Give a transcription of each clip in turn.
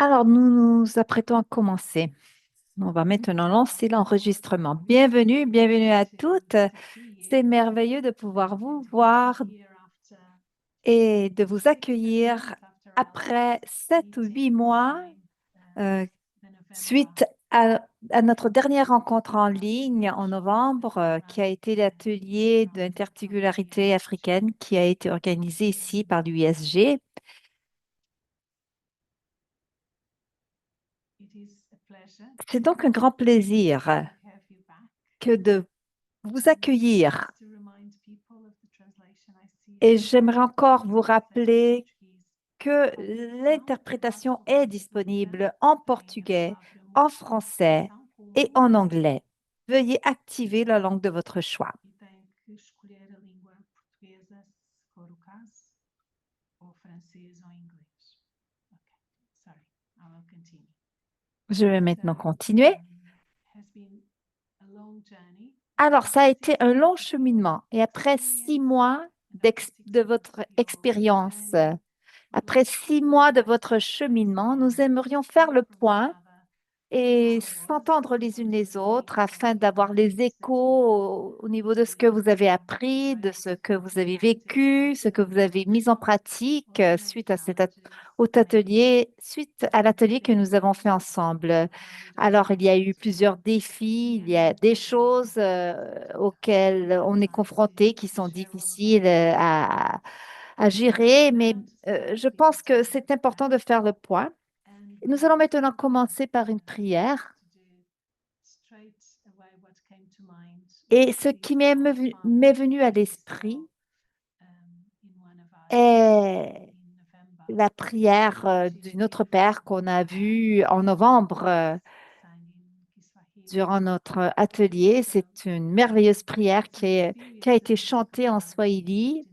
Alors, nous nous apprêtons à commencer. On va maintenant lancer l'enregistrement. Bienvenue, bienvenue à toutes. C'est merveilleux de pouvoir vous voir et de vous accueillir après 7 ou 8 mois euh, suite à notre dernière rencontre en ligne en novembre, qui a été l'atelier d'interculturalité africaine qui a été organisé ici par l'USG. C'est donc un grand plaisir que de vous accueillir. Et j'aimerais encore vous rappeler que l'interprétation est disponible en portugais, en français et en anglais. Veuillez activer la langue de votre choix. Je vais maintenant continuer. Alors, ça a été un long cheminement et après 6 mois de votre expérience, après 6 mois de votre cheminement, nous aimerions faire le point et s'entendre les unes les autres afin d'avoir les échos au niveau de ce que vous avez appris, de ce que vous avez vécu, ce que vous avez mis en pratique suite à au atelier, suite à l'atelier que nous avons fait ensemble. Alors, il y a eu plusieurs défis, il y a des choses auxquelles on est confronté qui sont difficiles à gérer, mais je pense que c'est important de faire le point. Nous allons maintenant commencer par une prière. Et ce qui m'est venu à l'esprit est la prière du Notre Père qu'on a vue en novembre durant notre atelier. C'est une merveilleuse prière qui a été chantée en Swahili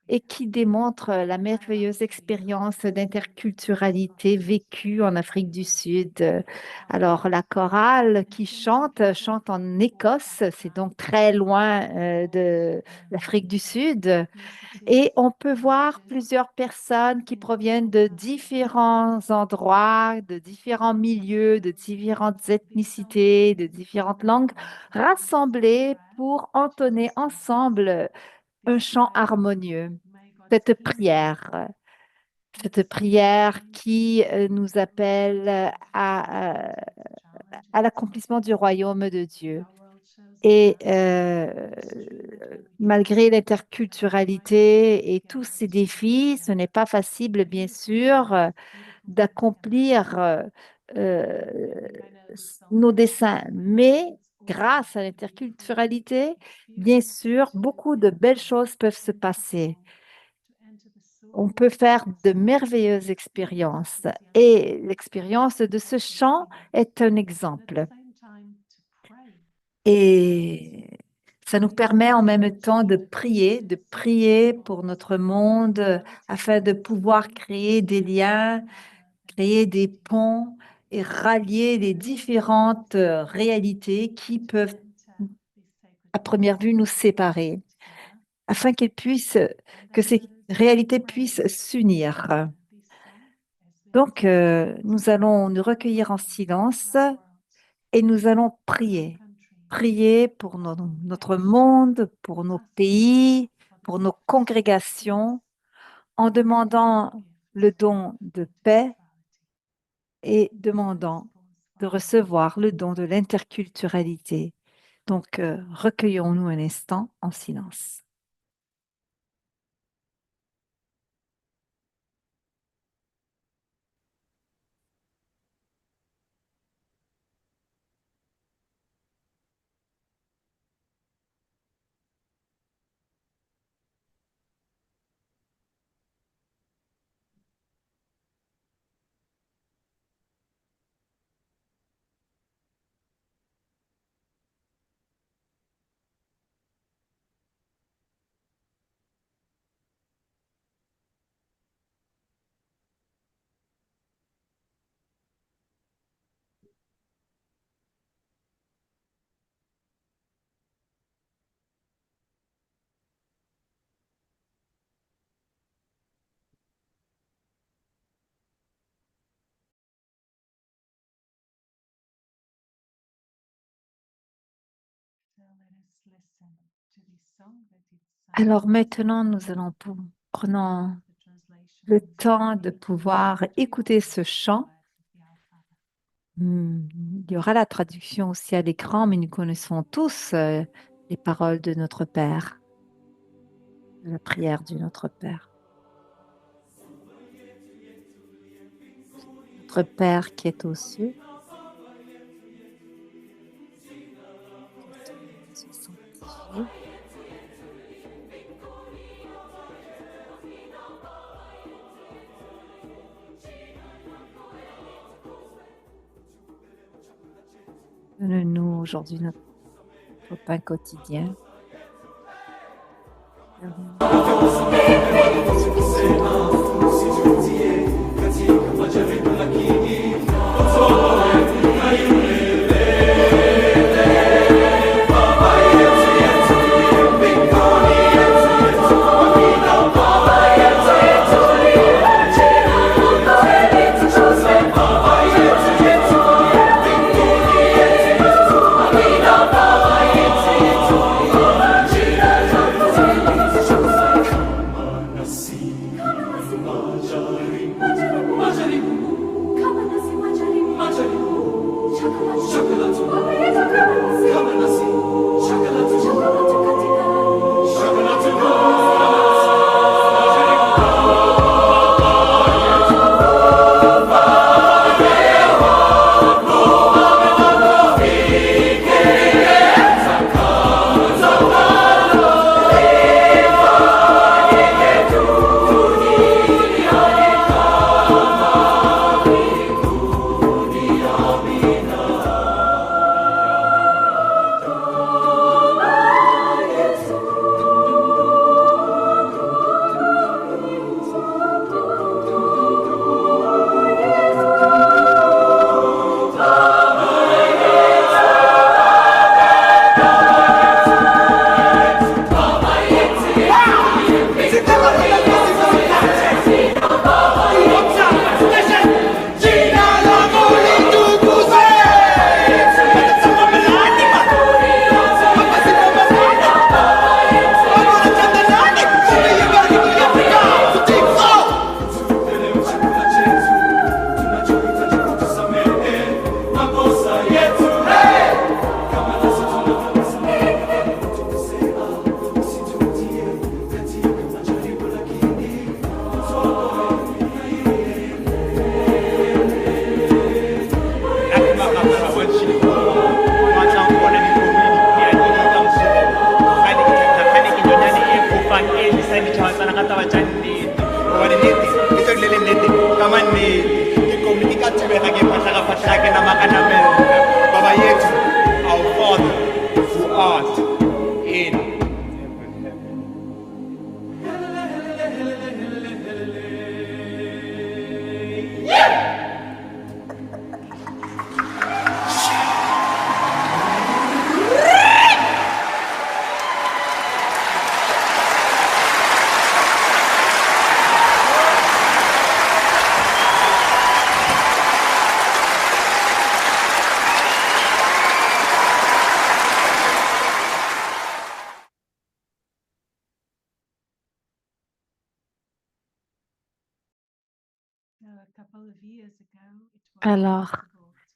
et qui démontre la merveilleuse expérience d'interculturalité vécue en Afrique du Sud. Alors, la chorale qui chante en Écosse, c'est donc très loin de l'Afrique du Sud. Et on peut voir plusieurs personnes qui proviennent de différents endroits, de différents milieux, de différentes ethnicités, de différentes langues, rassemblées pour entonner ensemble un chant harmonieux. Cette prière, cette prière qui nous appelle à l'accomplissement du royaume de Dieu. Et malgré l'interculturalité et tous ces défis, ce n'est pas facile, bien sûr, d'accomplir euh, nos desseins. Mais grâce à l'interculturalité, bien sûr, beaucoup de belles choses peuvent se passer. On peut faire de merveilleuses expériences. Et l'expérience de ce chant est un exemple. Et ça nous permet en même temps de prier pour notre monde afin de pouvoir créer des liens, créer des ponts et rallier les différentes réalités qui peuvent, à première vue, nous séparer, afin que ces réalités puissent s'unir. Donc, nous allons nous recueillir en silence et nous allons prier. Prier pour notre monde, pour nos pays, pour nos congrégations, en demandant le don de paix et demandant de recevoir le don de l'interculturalité. Donc, recueillons-nous un instant en silence. Alors maintenant, prenons le temps de pouvoir écouter ce chant. Il y aura la traduction aussi à l'écran, mais nous connaissons tous les paroles de notre Père, de la prière du Notre Père. Notre Père qui est aux cieux, que ton nom soit sanctifié. Donne-nous aujourd'hui notre pain quotidien. Alors,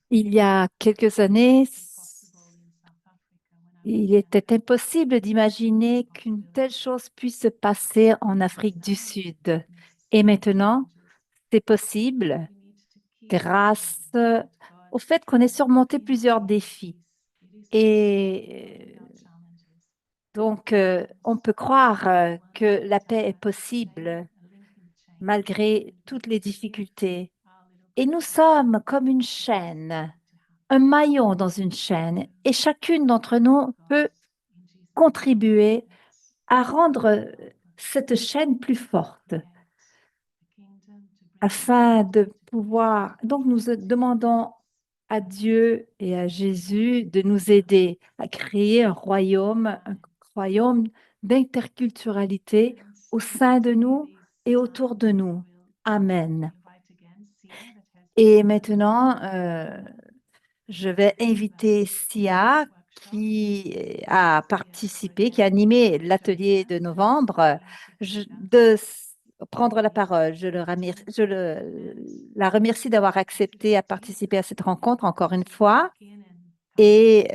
il y a quelques années, il était impossible d'imaginer qu'une telle chose puisse se passer en Afrique du Sud. Et maintenant, c'est possible grâce au fait qu'on ait surmonté plusieurs défis. Et donc, on peut croire que la paix est possible malgré toutes les difficultés. Et nous sommes comme une chaîne, un maillon dans une chaîne, et chacune d'entre nous peut contribuer à rendre cette chaîne plus forte afin de pouvoir. Donc, nous demandons à Dieu et à Jésus de nous aider à créer un royaume d'interculturalité au sein de nous et autour de nous. Amen. Et maintenant, je vais inviter Sia qui a participé, qui a animé l'atelier de novembre, prendre la parole. La remercie d'avoir accepté à participer à cette rencontre encore une fois et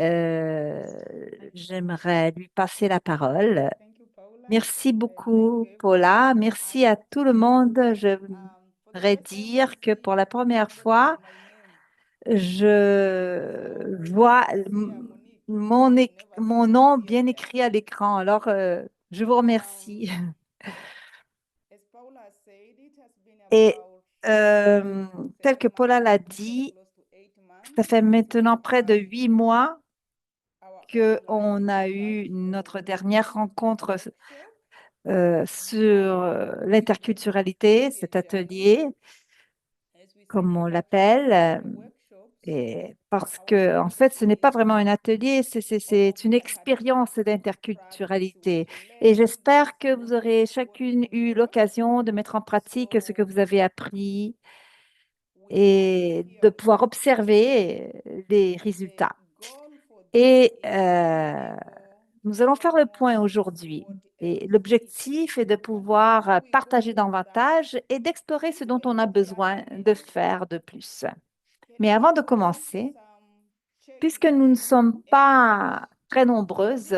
j'aimerais lui passer la parole. Merci beaucoup, Paula. Merci à tout le monde. Je voudrais dire que pour la première fois, je vois mon nom bien écrit à l'écran. Alors, je vous remercie. Et euh, tel que Paula l'a dit, ça fait maintenant près de 8 mois qu'on a eu notre dernière rencontre sur l'interculturalité, cet atelier, comme on l'appelle. Et parce que, en fait, ce n'est pas vraiment un atelier, c'est une expérience d'interculturalité. Et j'espère que vous aurez chacune eu l'occasion de mettre en pratique ce que vous avez appris et de pouvoir observer les résultats. Et nous allons faire le point aujourd'hui. Et l'objectif est de pouvoir partager davantage et d'explorer ce dont on a besoin de faire de plus. Mais avant de commencer, puisque nous ne sommes pas très nombreuses,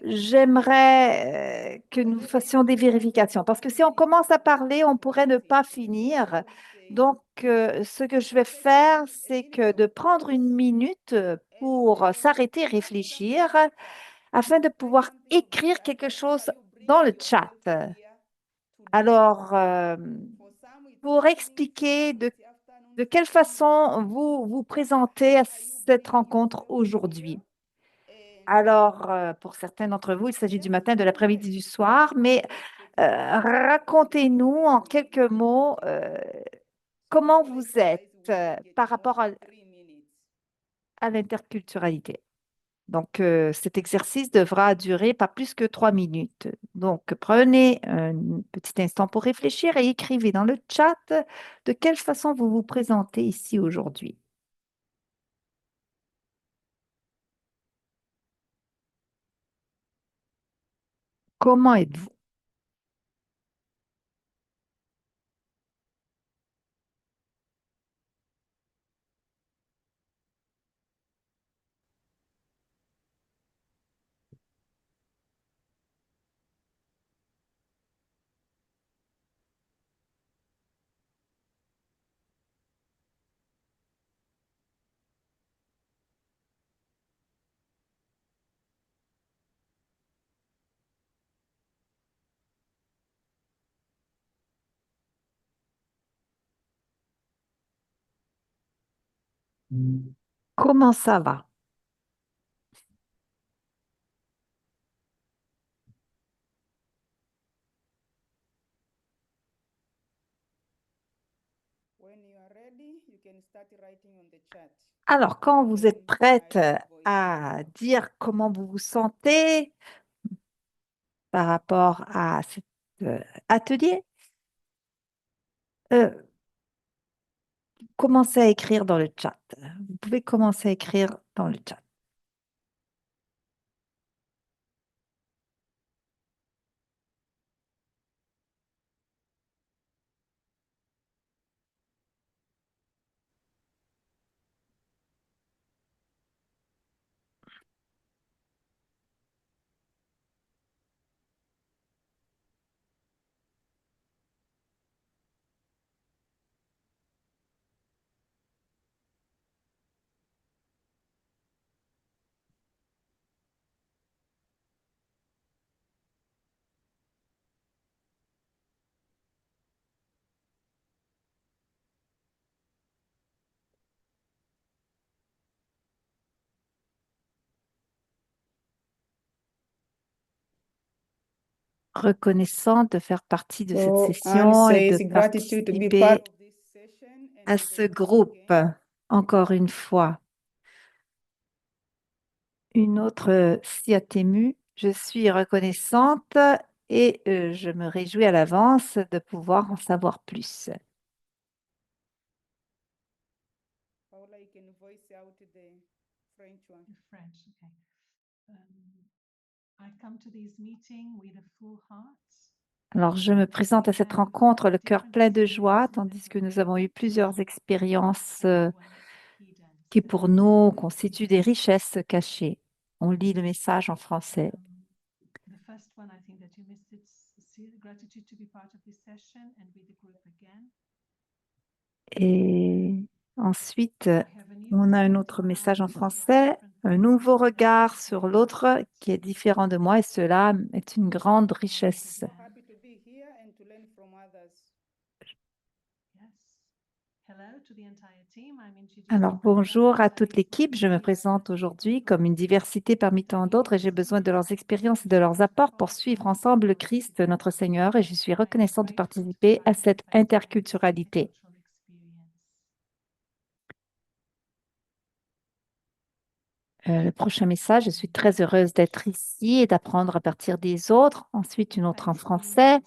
j'aimerais que nous fassions des vérifications parce que si on commence à parler, on pourrait ne pas finir. Donc, ce que je vais faire, c'est que de prendre une minute pour s'arrêter et réfléchir afin de pouvoir écrire quelque chose dans le chat. Alors, pour expliquer de quelle façon vous vous présentez à cette rencontre aujourd'hui. Alors, pour certains d'entre vous, il s'agit du matin, de l'après-midi, du soir, mais racontez-nous en quelques mots comment vous êtes par rapport à l'interculturalité. Donc, cet exercice devra durer pas plus que 3 minutes. Donc, prenez un petit instant pour réfléchir et écrivez dans le chat de quelle façon vous vous présentez ici aujourd'hui. Comment êtes-vous? Comment ça va? Alors, quand vous êtes prête à dire comment vous vous sentez par rapport à cet atelier, euh, commencez à écrire dans le chat. Vous pouvez commencer à écrire dans le chat. Reconnaissant de faire partie de cette So Anne session et de says gratitude to be part participer of this session and à it ce is groupe. again. Encore une fois, une autre Siatemu. Je suis reconnaissante et je me réjouis à l'avance de pouvoir en savoir plus. Paula, you can voice out the French one. The French, okay. I come to these meetings with a full heart. Alors, je me présente à cette rencontre le cœur plein de joie, tandis que nous avons eu plusieurs expériences qui, pour nous, constituent des richesses cachées. On lit le message en français. The first one, I think that you missed it. Gratitude to be part of this session and with the group again. Et ensuite, I have a new on a un perspective autre on message en others, français, different un nouveau regard sur l'autre qui est différent de moi, et cela est une grande richesse. So happy to be here and to learn from others. Yes. Hello to the entire team. I'm introducing Alors, bonjour à myself. toute l'équipe. Je me présente aujourd'hui comme une diversité parmi tant d'autres et j'ai besoin de leurs expériences et de leurs apports pour suivre ensemble le Christ, notre Seigneur, et je suis reconnaissante de participer à cette interculturalité. Le prochain message, je suis très heureuse d'être ici et d'apprendre à partir des autres. Ensuite, une autre en français.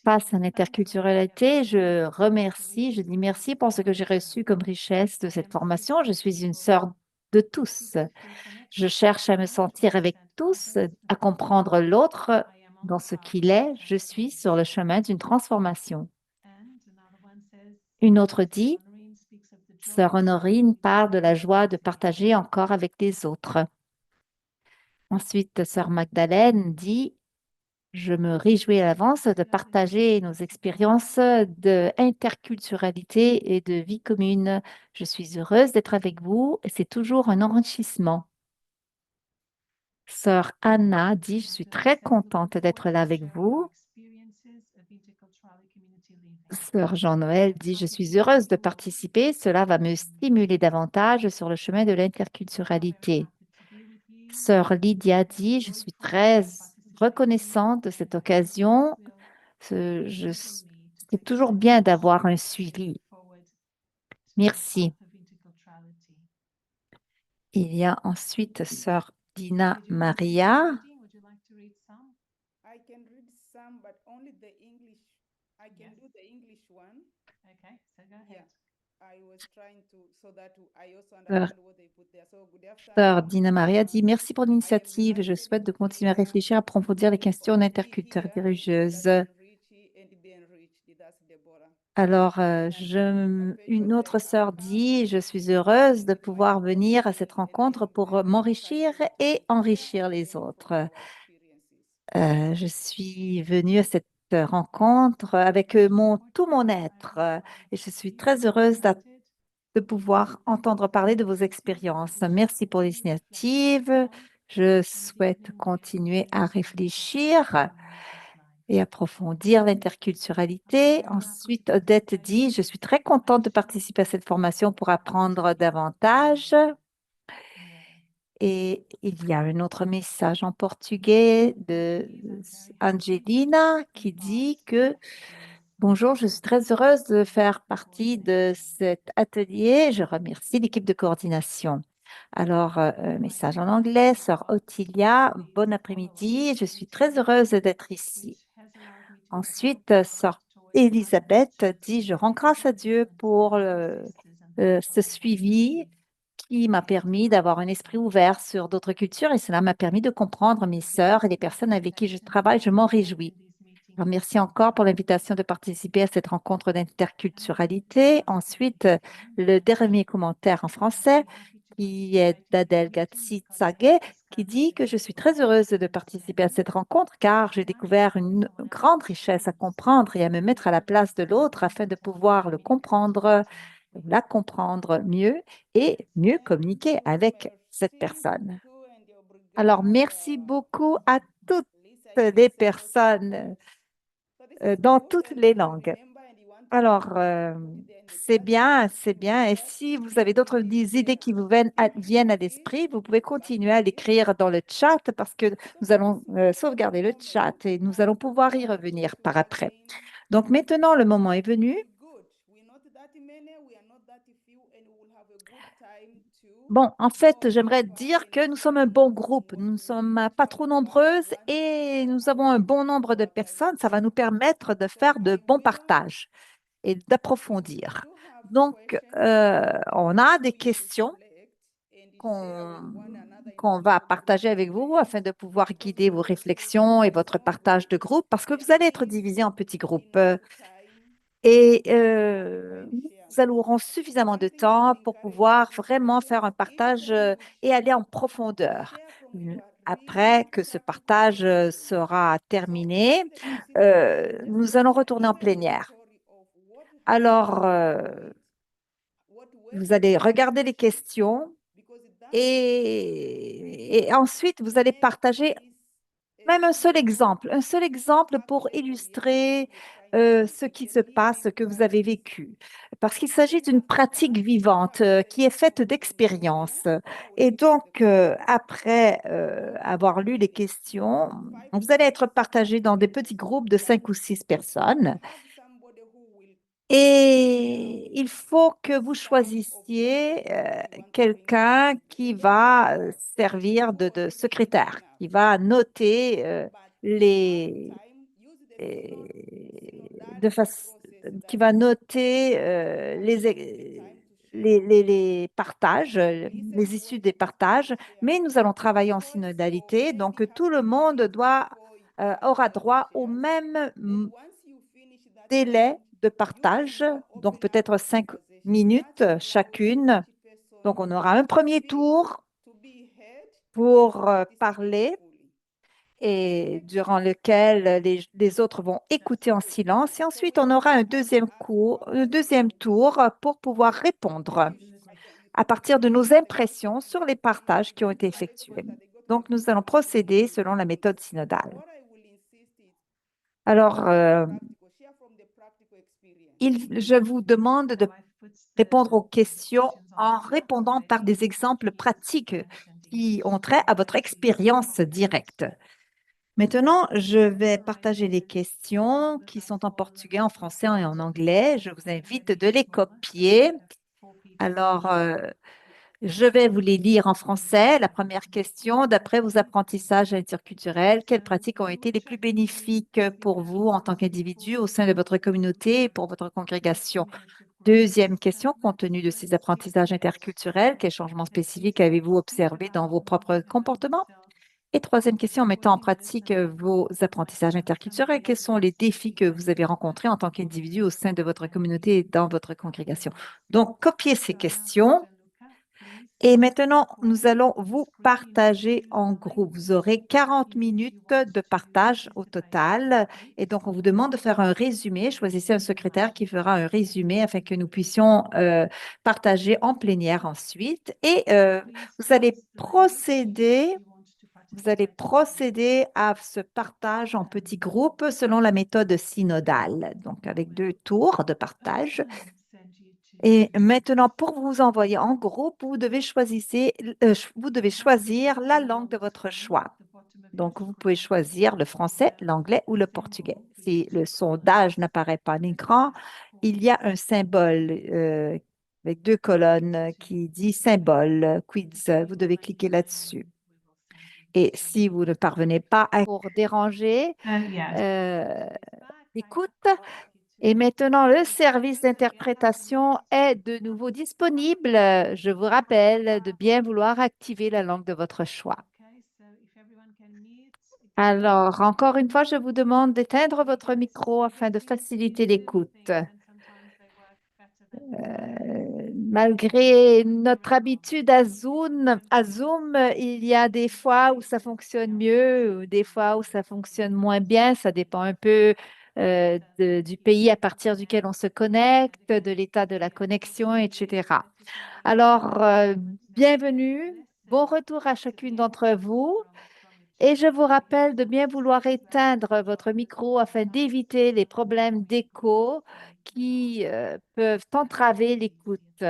Face à l'interculturalité, je remercie, je dis merci pour ce que j'ai reçu comme richesse de cette formation. Je suis une sœur de tous. Je cherche à me sentir avec tous, à comprendre l'autre dans ce qu'il est. Je suis sur le chemin d'une transformation. Une autre dit, Sœur Honorine parle de la joie de partager encore avec les autres. Ensuite, Sœur Magdalène dit, je me réjouis à l'avance de partager nos expériences d'interculturalité et de vie commune. Je suis heureuse d'être avec vous et c'est toujours un enrichissement. Sœur Anna dit, je suis très contente d'être là avec vous. Sœur Jean-Noël dit, je suis heureuse de participer. Cela va me stimuler davantage sur le chemin de l'interculturalité. Sœur Lydia dit, je suis très reconnaissante de cette occasion. C'est toujours bien d'avoir un suivi. Merci. Il y a ensuite Sœur Dina Maria. I can read some, but only the English. I can do the English one. Okay, so go ahead. Yeah. I was trying to, so that I also understand what they put there. So good Sœur afternoon. Dina Maria dit, merci pour l'initiative. Je souhaite de continuer à réfléchir, à approfondir les questions d'interculture religieuses. Alors, une autre sœur dit, je suis heureuse de pouvoir venir à cette rencontre pour m'enrichir et enrichir les autres. Je suis venue à cette rencontre avec tout mon être et je suis très heureuse de pouvoir entendre parler de vos expériences. Merci pour l'initiative. Je souhaite continuer à réfléchir et approfondir l'interculturalité. Ensuite, Odette dit, je suis très contente de participer à cette formation pour apprendre davantage. Et il y a un autre message en portugais de Angelina qui dit que bonjour, je suis très heureuse de faire partie de cet atelier. Je remercie l'équipe de coordination. Alors, message en anglais, Sœur Ottilia, bon après-midi. Je suis très heureuse d'être ici. Ensuite, Sœur Elisabeth dit, je rends grâce à Dieu pour ce suivi qui m'a permis d'avoir un esprit ouvert sur d'autres cultures et cela m'a permis de comprendre mes sœurs et les personnes avec qui je travaille. Je m'en réjouis. Alors, merci encore pour l'invitation de participer à cette rencontre d'interculturalité. Ensuite, le dernier commentaire en français qui est d'Adèle Gatsi-Tsagé, qui dit que je suis très heureuse de participer à cette rencontre car j'ai découvert une grande richesse à comprendre et à me mettre à la place de l'autre afin de pouvoir le comprendre, la comprendre mieux et mieux communiquer avec cette personne. Alors, merci beaucoup à toutes les personnes dans toutes les langues. Alors, c'est bien, c'est bien. Et si vous avez d'autres idées qui vous viennent à l'esprit, vous pouvez continuer à l'écrire dans le chat parce que nous allons sauvegarder le chat et nous allons pouvoir y revenir par après. Donc maintenant, le moment est venu. Bon, en fait, j'aimerais dire que nous sommes un bon groupe. Nous ne sommes pas trop nombreuses et nous avons un bon nombre de personnes. Ça va nous permettre de faire de bons partages et d'approfondir. Donc, on a des questions qu'on va partager avec vous afin de pouvoir guider vos réflexions et votre partage de groupe parce que vous allez être divisés en petits groupes. Et nous allouerons suffisamment de temps pour pouvoir vraiment faire un partage et aller en profondeur. Après que ce partage sera terminé, nous allons retourner en plénière. Alors, vous allez regarder les questions et ensuite, vous allez partager même un seul exemple pour illustrer ce qui se passe, ce que vous avez vécu. Parce qu'il s'agit d'une pratique vivante qui est faite d'expériences. Et donc, après avoir lu les questions, vous allez être partagés dans des petits groupes de 5 ou 6 personnes. Et il faut que vous choisissiez quelqu'un qui va servir de secrétaire, qui va noter les, de fac- qui va noter les partages, les issues des partages, mais nous allons travailler en synodalité, donc tout le monde aura droit au même délai de partage, donc peut-être 5 minutes chacune. Donc, on aura un premier tour pour parler et durant lequel les autres vont écouter en silence. Et ensuite, on aura un deuxième tour pour pouvoir répondre à partir de nos impressions sur les partages qui ont été effectués. Donc, nous allons procéder selon la méthode synodale. Alors, je vous demande de répondre aux questions en répondant par des exemples pratiques qui ont trait à votre expérience directe. Maintenant, je vais partager les questions qui sont en portugais, en français et en anglais. Je vous invite de les copier. Alors, je vais vous les lire en français. La première question, d'après vos apprentissages interculturels, quelles pratiques ont été les plus bénéfiques pour vous en tant qu'individu au sein de votre communauté et pour votre congrégation? Deuxième question, compte tenu de ces apprentissages interculturels, quels changements spécifiques avez-vous observés dans vos propres comportements? Et troisième question, en mettant en pratique vos apprentissages interculturels, quels sont les défis que vous avez rencontrés en tant qu'individu au sein de votre communauté et dans votre congrégation? Donc, copiez ces questions. Et maintenant, nous allons vous partager en groupe. Vous aurez 40 minutes de partage au total. Et donc, on vous demande de faire un résumé. Choisissez un secrétaire qui fera un résumé afin que nous puissions partager en plénière ensuite. Et vous allez procéder à ce partage en petits groupes selon la méthode synodale, donc avec 2 tours de partage. Et maintenant, pour vous envoyer en groupe, vous devez choisir la langue de votre choix. Donc, vous pouvez choisir le français, l'anglais ou le portugais. Si le sondage n'apparaît pas à l'écran, il y a un symbole avec 2 colonnes qui dit symbole, quiz. Vous devez cliquer là-dessus. Et si vous ne parvenez pas à pour déranger, écoute. Et maintenant, le service d'interprétation est de nouveau disponible. Je vous rappelle de bien vouloir activer la langue de votre choix. Alors, encore une fois, je vous demande d'éteindre votre micro afin de faciliter l'écoute. Malgré notre habitude à Zoom, il y a des fois où ça fonctionne mieux, ou des fois où ça fonctionne moins bien. Ça dépend un peu du pays à partir duquel on se connecte, de l'état de la connexion, etc. Alors, bienvenue, bon retour à chacune d'entre vous. Et je vous rappelle de bien vouloir éteindre votre micro afin d'éviter les problèmes d'écho qui peuvent entraver l'écoute.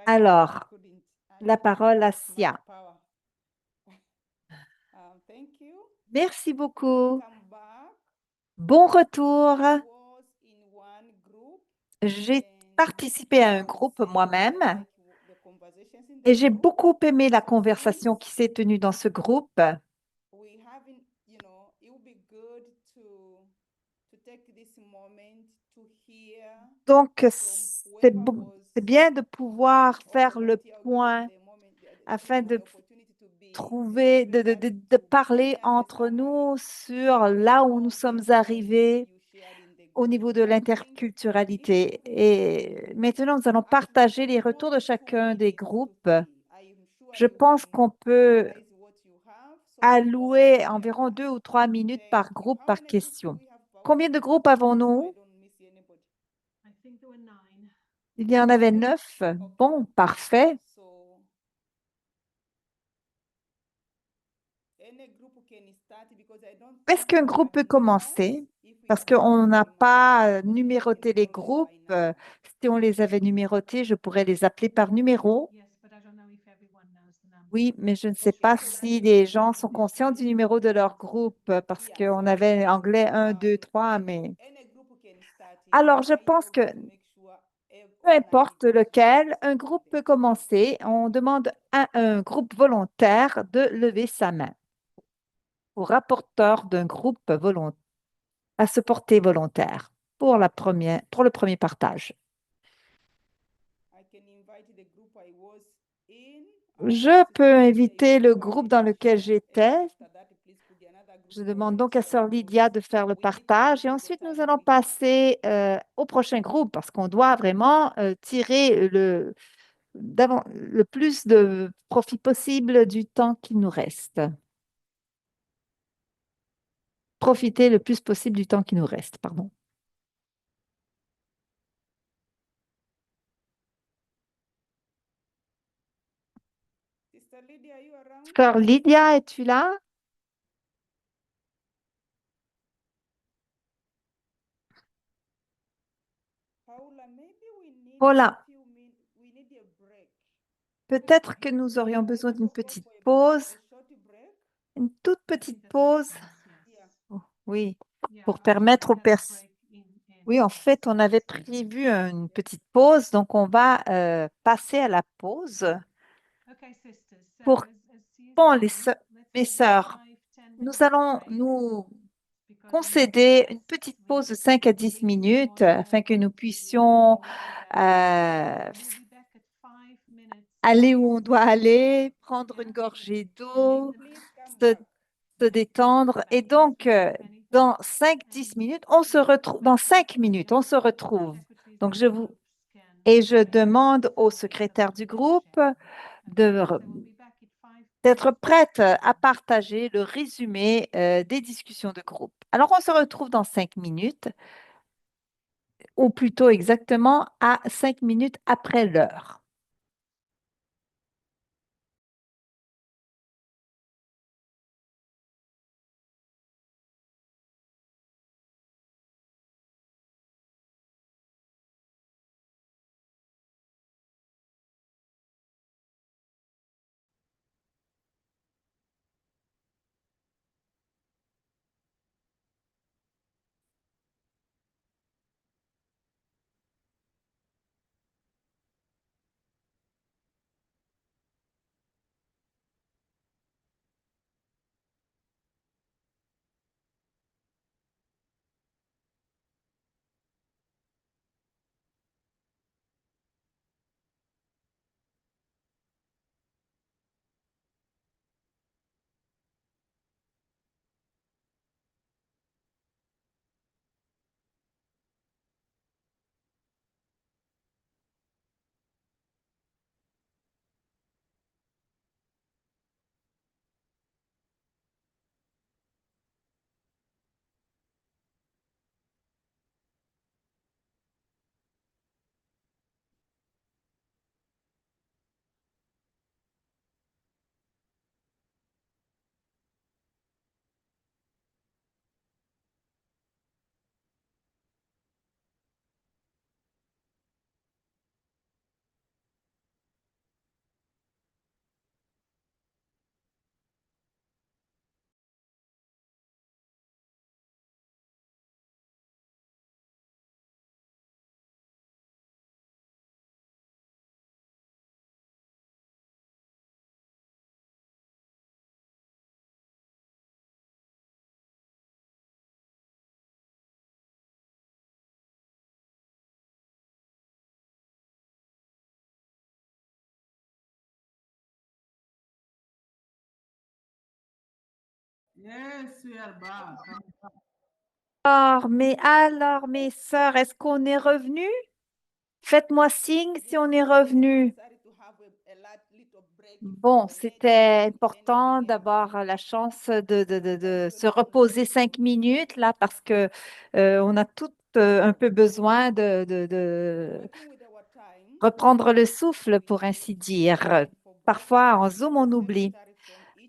Alors, la parole à Sia. Merci beaucoup. Bon retour. J'ai participé à un groupe moi-même et j'ai beaucoup aimé la conversation qui s'est tenue dans ce groupe. to take this moment to hear Donc, from c'est whoever was c'est bien de pouvoir on faire the le right ear or point given the moment, afin given de the opportunity to be trouver, regarding de to parler hear the entre summary nous sur là où of nous the sommes points arrivés you shared in the au group. niveau de I think l'interculturalité. if we Et maintenant, nous allons at partager les more retours de than chacun des 2 minutes to groupes. 3, I am sure Je you pense can qu'on peut summarize what you have so that we don't allouer miss environ anyone. 2 ou 3 minutes Thank par you. groupe, How par many groups do question. we have, Combien de Paula? groupes So I avons-nous? don't miss anybody. I think there were 9. Il y en avait 9. Okay. Bon, parfait. So any group can start because I don't Est-ce think qu'un we groupe had peut numbers. commencer? If we Parce had numbers, qu'on n'a we might have pas started taking numéroté les calls groupes. by now. Si on les avait numérotés, je pourrais les appeler par numéro. Yes, but I don't know if everyone knows the number. Oui, mais je ne sais Okay, pas so si then les gens sont conscients du numéro de leur groupe parce yeah, qu'on so avait then anglais 1, 2, 3, mais... any group can start. Alors, je My pense job que is to make sure peu all 9 importe groups lequel, un started. groupe peut commencer. On demande à un groupe volontaire de lever sa main. Au rapporteur d'un groupe volontaire à se porter volontaire pour pour le premier partage. I can invite the group I was in. Je peux Sister Lydia, inviter if le you are groupe able dans to lequel share, and j'étais. after that, please put the another group Je so demande that donc à Sœur because Lydia de faire le we need to get partage et through the ensuite nous time allons we have. passer au prochain groupe parce qu'on doit vraiment tirer le plus de profit possible du temps qui nous reste. Profiter le plus possible du temps qui nous reste, pardon. Sister Lydia, are you around? Sœur Lydia, es-tu là? Paula, maybe we need Paula, a few minutes. We need a break. peut-être que nous aurions Yeah, besoin let's d'une just go petite for pause, a short break. une toute I petite think that pause. makes sense, yes. Yeah. Oh, oui, Yeah, pour I think permettre we aux had a personnes. break in Oui, en fait, on avait prévu une petite pause, donc on va passer à la pause. Okay, sisters. So Pour as you bon, see, let's mes have sœurs, a 5-10 nous minutes allons break nous because we need concéder to une rest. petite We pause de need 5 à to 10 read minutes more afin que nous to puissions we need to rest. euh, We'll be back at 5 minutes aller past où on doit 5 aller, o'clock. prendre une Yeah. gorgée And in d'eau, the Please come se, back. se détendre. Et back if donc, you have anything. dans 5-10 And minutes, on se please come retrouve. Dans back 5 as minutes, soon on as se the retrouve. secretaries Donc, of the groups can et je make demande au available secrétaire du the groupe share. de, Okay, so we'll be back at 5 d'être minutes prête past à 5. partager le résumé des discussions de groupe. Alors, on se retrouve dans 5 minutes, ou plutôt exactement à 5 minutes après l'heure. Yes, we are back. Alors, mes sœurs, est-ce qu'on est revenu? Faites-moi signe si on est revenu. Bon, c'était important d'avoir la chance de se reposer 5 minutes là parce que on a toutes un peu besoin de reprendre le souffle, pour ainsi dire. Parfois, en Zoom, on oublie.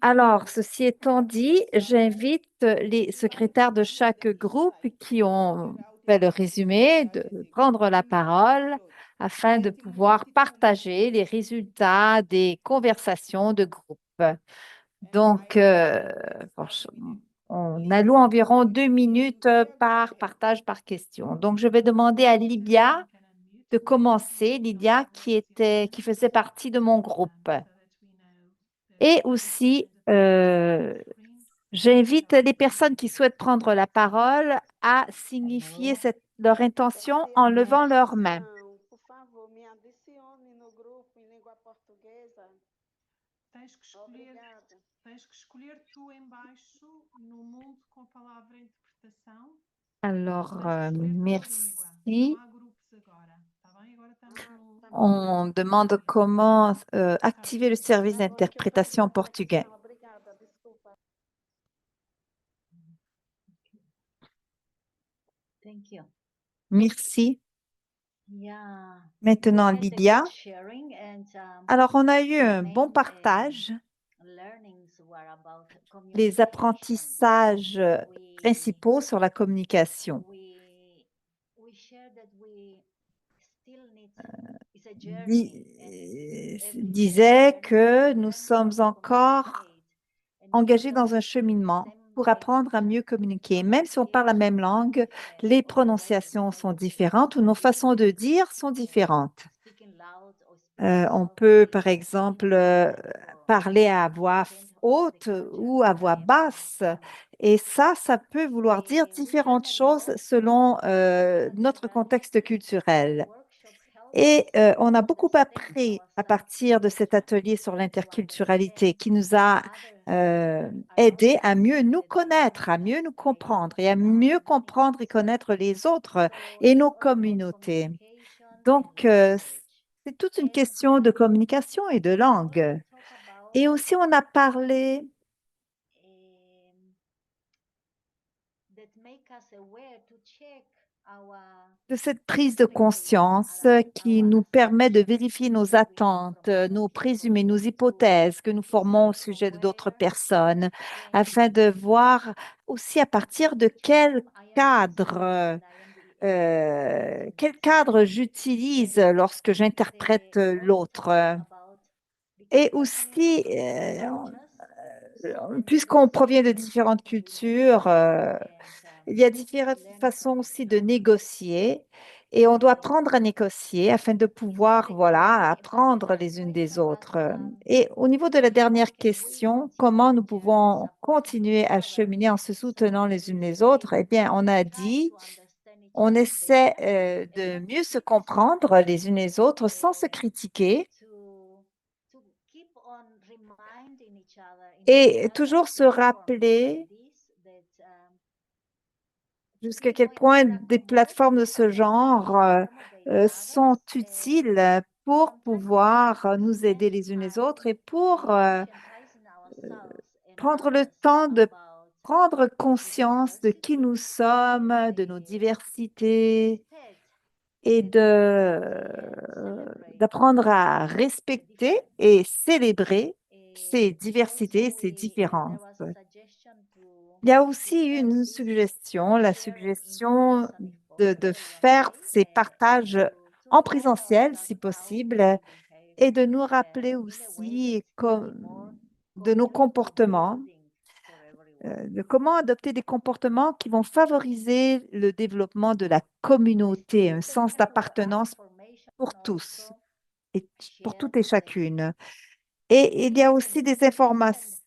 Alors, ceci étant dit, j'invite les secrétaires de chaque groupe qui ont fait le résumé de prendre la parole afin de pouvoir partager les résultats des conversations de groupe. Donc, on alloue environ 2 minutes par partage par question. Donc, je vais demander à Lydia de commencer, Lydia qui faisait partie de mon groupe. Et aussi, j'invite les personnes qui souhaitent prendre la parole à signifier leur intention en levant leurs mains. Por favor, me adicione no grupo em língua portuguesa. Obrigada. Tens que escolher tu em baixo, no mundo com a palavra interpretação. Alors, Tens que escolher a tua língua. merci. Não há grupos agora, tá bem? Agora estamos no... On demande comment activer le service Agora que eu d'interprétation en peço a portugais. conexão. Obrigada, desculpa. Thank you. Merci. Yeah. Maintenant, We had a Lydia. good sharing and Alors, on a eu the un bon main, partage. learnings were about Les communication. apprentissages We- principaux sur la communication. we shared that we still need it's a journey and every day Disait learning que to nous learn sommes how to encore communicate. And engagés even though dans un we speak the cheminement same pour language, apprendre à mieux communiquer. Même si on parle la même langue, pronunciation, les or the way prononciations we sont say différentes ou nos façons de dire sont différentes. speaking loud or speaking On softly peut, par or exemple, quietly or parler à voix depend on the haute culture ou à voix I am basse. coming from. Et ça peut vouloir dire We différentes learn a choses lot, selon but notre contexte culturel. workshop help Et us on a beaucoup understand appris à ourselves partir de cet better, atelier sur to l'interculturalité understand qui nous a other aidé around à us mieux nous that we connaître, à might mieux nous say comprendre et à not mieux in comprendre et English. connaître les autres So et it's nos all about communautés. communication and Donc, language. c'est toute une And question de communication et de we also langue. talk about Et aussi, on a parlé that make us aware to check our de cette prise de conscience qui nous permet de vérifier nos attentes, nos présumés, nos hypothèses que nous formons au sujet d'autres personnes, afin de voir aussi à partir de quel cadre j'utilise lorsque j'interprète l'autre. Et aussi, puisqu'on provient de différentes cultures, il y a différentes façons aussi de négocier et on doit apprendre à négocier afin de pouvoir, voilà, apprendre les unes des autres. Et au niveau de la dernière question, comment nous pouvons continuer à cheminer en se soutenant les unes les autres? Eh bien, on a dit, on essaie de mieux se comprendre les unes les autres sans se critiquer et toujours se rappeler jusqu'à quel point des plateformes de ce genre sont utiles pour pouvoir nous aider les unes les autres et pour prendre le temps de prendre conscience de qui nous sommes, de nos diversités et d'apprendre à respecter et célébrer ces diversités, ces différences. Il y a aussi une suggestion, la suggestion de faire ces partages en présentiel, si possible, et de nous rappeler aussi de nos comportements, de comment adopter des comportements qui vont favoriser le développement de la communauté, un sens d'appartenance pour tous et pour toutes et chacune. Et il y a aussi des informations.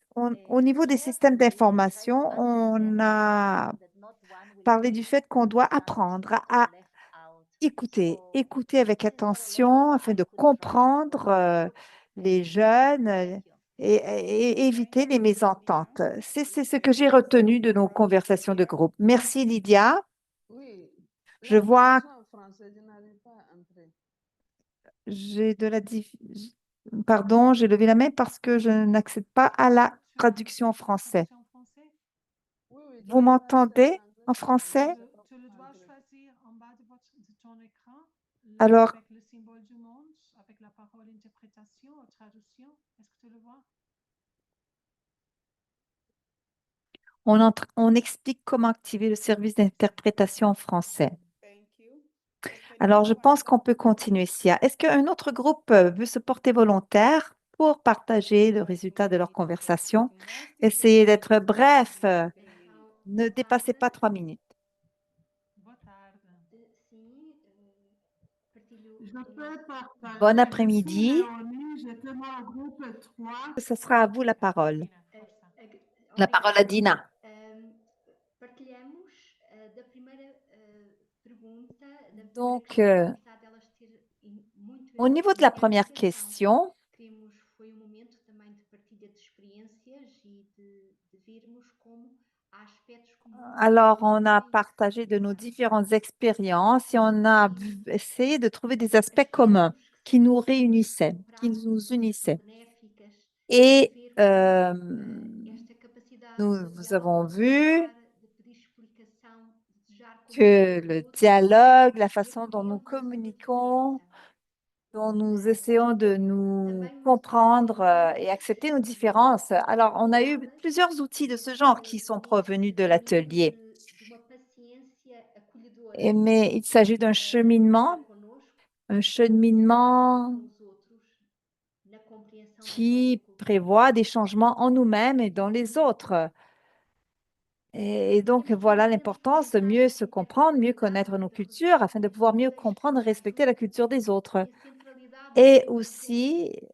Au niveau des systèmes d'information, on a parlé du fait qu'on doit apprendre à écouter, écouter avec attention afin de comprendre les jeunes et éviter les mésententes. C'est ce que j'ai retenu de nos conversations de groupe. Merci, Lydia. Oui, Je la vois, traduction en français, je n'arrive pas à entrer. j'ai de la Pardon, j'ai levé la main parce que je n'accède pas à la traduction en français. Traduction en français. Oui, oui, je Vous l'ai lancé m'entendez en anglais, en mais français? je n'arrive pas Tu le à dois entrer. choisir en bas de ton écran, Alors, avec le symbole du monde, avec la parole interprétation ou traduction. Est-ce que tu le vois? on explique comment activer le service d'interprétation en français. Thank you. So can Alors, you je pense qu'on peut participate? continuer, Sia. Est-ce qu'un autre groupe veut se porter volontaire pour partager le résultat de leur conversation? Essayez d'être bref. Então, Ne boa dépassez pas tarde. 3 minutes. Boa tarde. Sim, partilho Je o peux nosso. partager. Bon Je suis après-midi. Léonie, j'étais dans le groupe 3. Ce sera à vous la parole. Dina, força. La parole à Dina. Partilhamos da primeira pergunta, da primeira Donc, questão, apesar delas ter muito au niveau de la première interligação, question, foi momento também de partilha de experiências e de vermos como há aspectos comuns alors que on a unem partagé de nos a différentes expériences et on a essayé de trouver des aspects aspectos communs que qui são nous simples, réunissaient, qui práticos, nous unissaient. benéficas, Et ver como esta capacidade nous de avons algo vu falar, de pedir explicação, de desejar que compreender o le outro, dialogue, la façon dont nous acolheu-nos a communiquons, diferença. dont nous essayons de nous Também comprendre et motivamos accepter nos différences. Alors, on a eu plusieurs outils de ce genre qui sont provenus de l'atelier. de uma paciência acolhedora Mais il s'agit d'un para cheminement, connosco, un para cheminement com os outros, na compreensão da qui própria cultura. prévoit des changements en nous-mêmes et dans les autres. Et donc, voilà l'importance de mieux se comprendre, mieux connaître nos cultures afin de pouvoir mieux comprendre et respecter la culture des autres. E a centralidade do Et Evangelho, aussi, e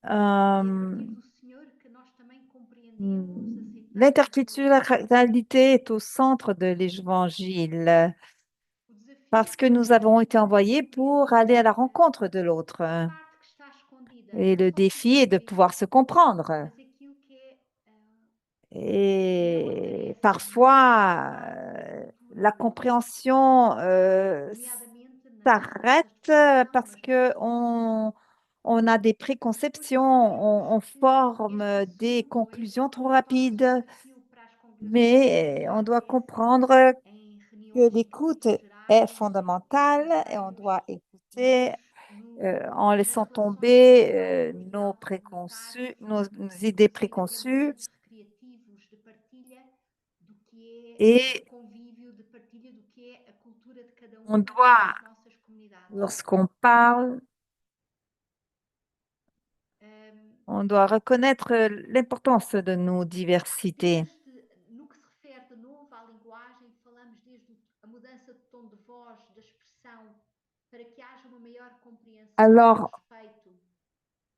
a partir do Senhor que nós também compreendemos, aceitamos l'interculturalité est au centre de l'Évangile o desafio parce que nous avons été envoyés pour aller à la rencontre de l'autre. a parte que está escondida, Et não le só défi est de pouvoir se comprendre. mas aquilo que é Et não parfois, aparece, la compréhension nomeadamente s'arrête parce que on a des préconceptions, on forme des conclusions trop rapides, mais on doit comprendre que l'écoute est fondamentale et on doit écouter en laissant tomber nos préconçus, nos idées préconçues criativos de partilha do que é de et convívio, de partilha do que é a cultura de cada on uma doit, das nossas comunidades. lorsqu'on parle, on doit reconnaître l'importance de nos diversités. No que se refere de novo à linguagem, falamos desde a mudança de tom de voz, da expressão, para que haja uma maior compreensão, Alors, respeito,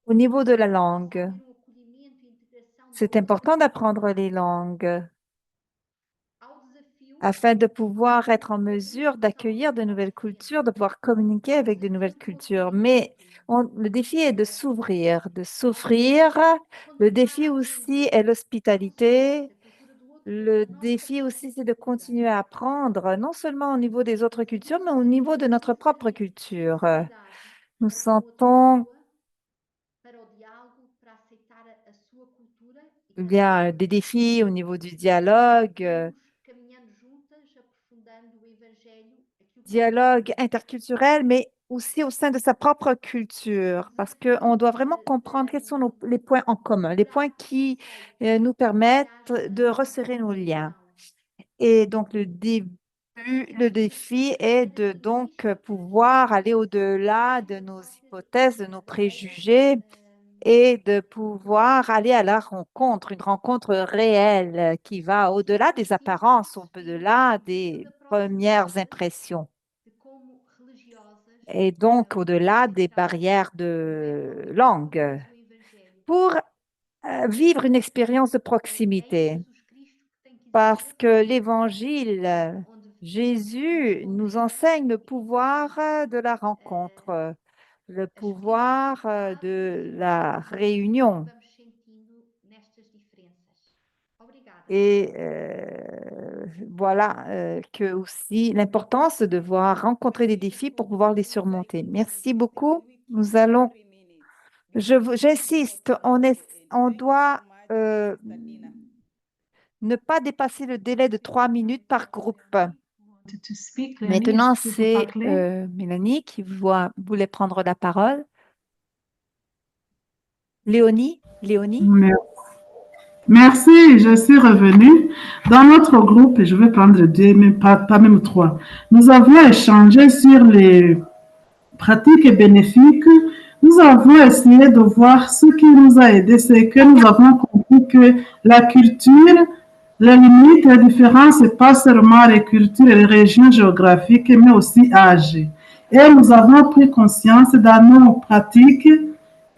au niveau de la possa langue, haver acolhimento e integração da c'est outra important cultura. d'apprendre les langues Ao desafio afin de pouvoir être en mesure d'accueillir de nouvelles cultures, de pouvoir communiquer avec de nouvelles cultures. Mais le défi est de s'ouvrir, de s'offrir. Le défi aussi est l'hospitalité. Le défi aussi, c'est de continuer à apprendre, non seulement au niveau des autres cultures, mais au niveau de notre propre culture. Nous sentons para o diálogo, para aceitar a sua cultura e qu'il y a des défis au niveau du dialogue, caminhando juntas, aprofundando o evangelho, aquilo que dialogue interculturel, mais aussi au sein de sa propre culture, parce qu'on doit vraiment comprendre quels sont les points en commun, les points qui nous permettent de resserrer nos liens. Et donc, le défi est de donc pouvoir aller au-delà de nos hypothèses, de nos préjugés et de pouvoir aller à la rencontre, une rencontre réelle qui va au-delà des apparences, au-delà des premières impressions. de como religiosas Et donc au-delà des barrières de langue, pour vivre une expérience de proximité. Parce que l'Évangile, Jésus nous enseigne le pouvoir de la rencontre, le pouvoir de la réunion. Et voilà que aussi l'importance de devoir rencontrer des défis pour pouvoir les surmonter. Merci beaucoup. Nous allons, j'insiste, on doit ne pas dépasser le délai de 3 minutes par groupe. Wanted to speak. Léonie, Maintenant, est-ce que tu veux c'est parler? Mélanie qui voulait prendre la parole. Léonie? Merci, je suis revenue. Dans notre groupe, et je vais prendre deux, mais pas même trois, nous avons échangé sur les pratiques bénéfiques. Nous avons essayé de voir ce qui nous a aidé, c'est que nous avons compris que la culture, les limites, les différences, ce n'est pas seulement les cultures et les régions géographiques, mais aussi âge. Et nous avons pris conscience dans nos pratiques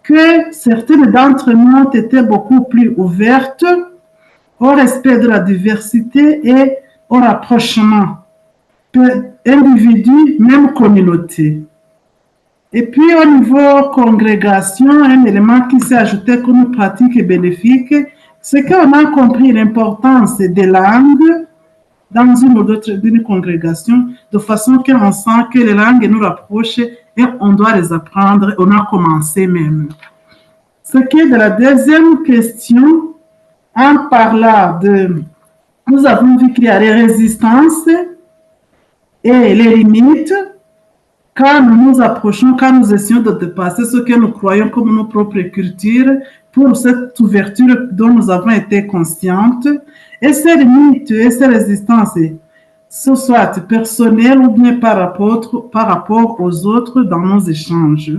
que certaines d'entre nous étaient beaucoup plus ouvertes au respect de la diversité et au rapprochement individu, même communauté. Et puis au niveau congrégation, un élément qui s'est ajouté comme pratique bénéfique, c'est qu'on a compris l'importance des langues dans une ou d'autres d'une congrégation, de façon qu'on sent que les langues nous rapprochent et on doit les apprendre, on a commencé même. Ce qui est de la deuxième question, en parlant de, nous avons vu qu'il y a les résistances et les limites. Quand nous nous approchons, quand nous essayons de dépasser ce que nous croyons comme nos propres cultures, pour cette ouverture dont nous avons été conscientes, et ces limites et ces résistances, ce soit personnelles ou bien par rapport aux autres dans nos échanges.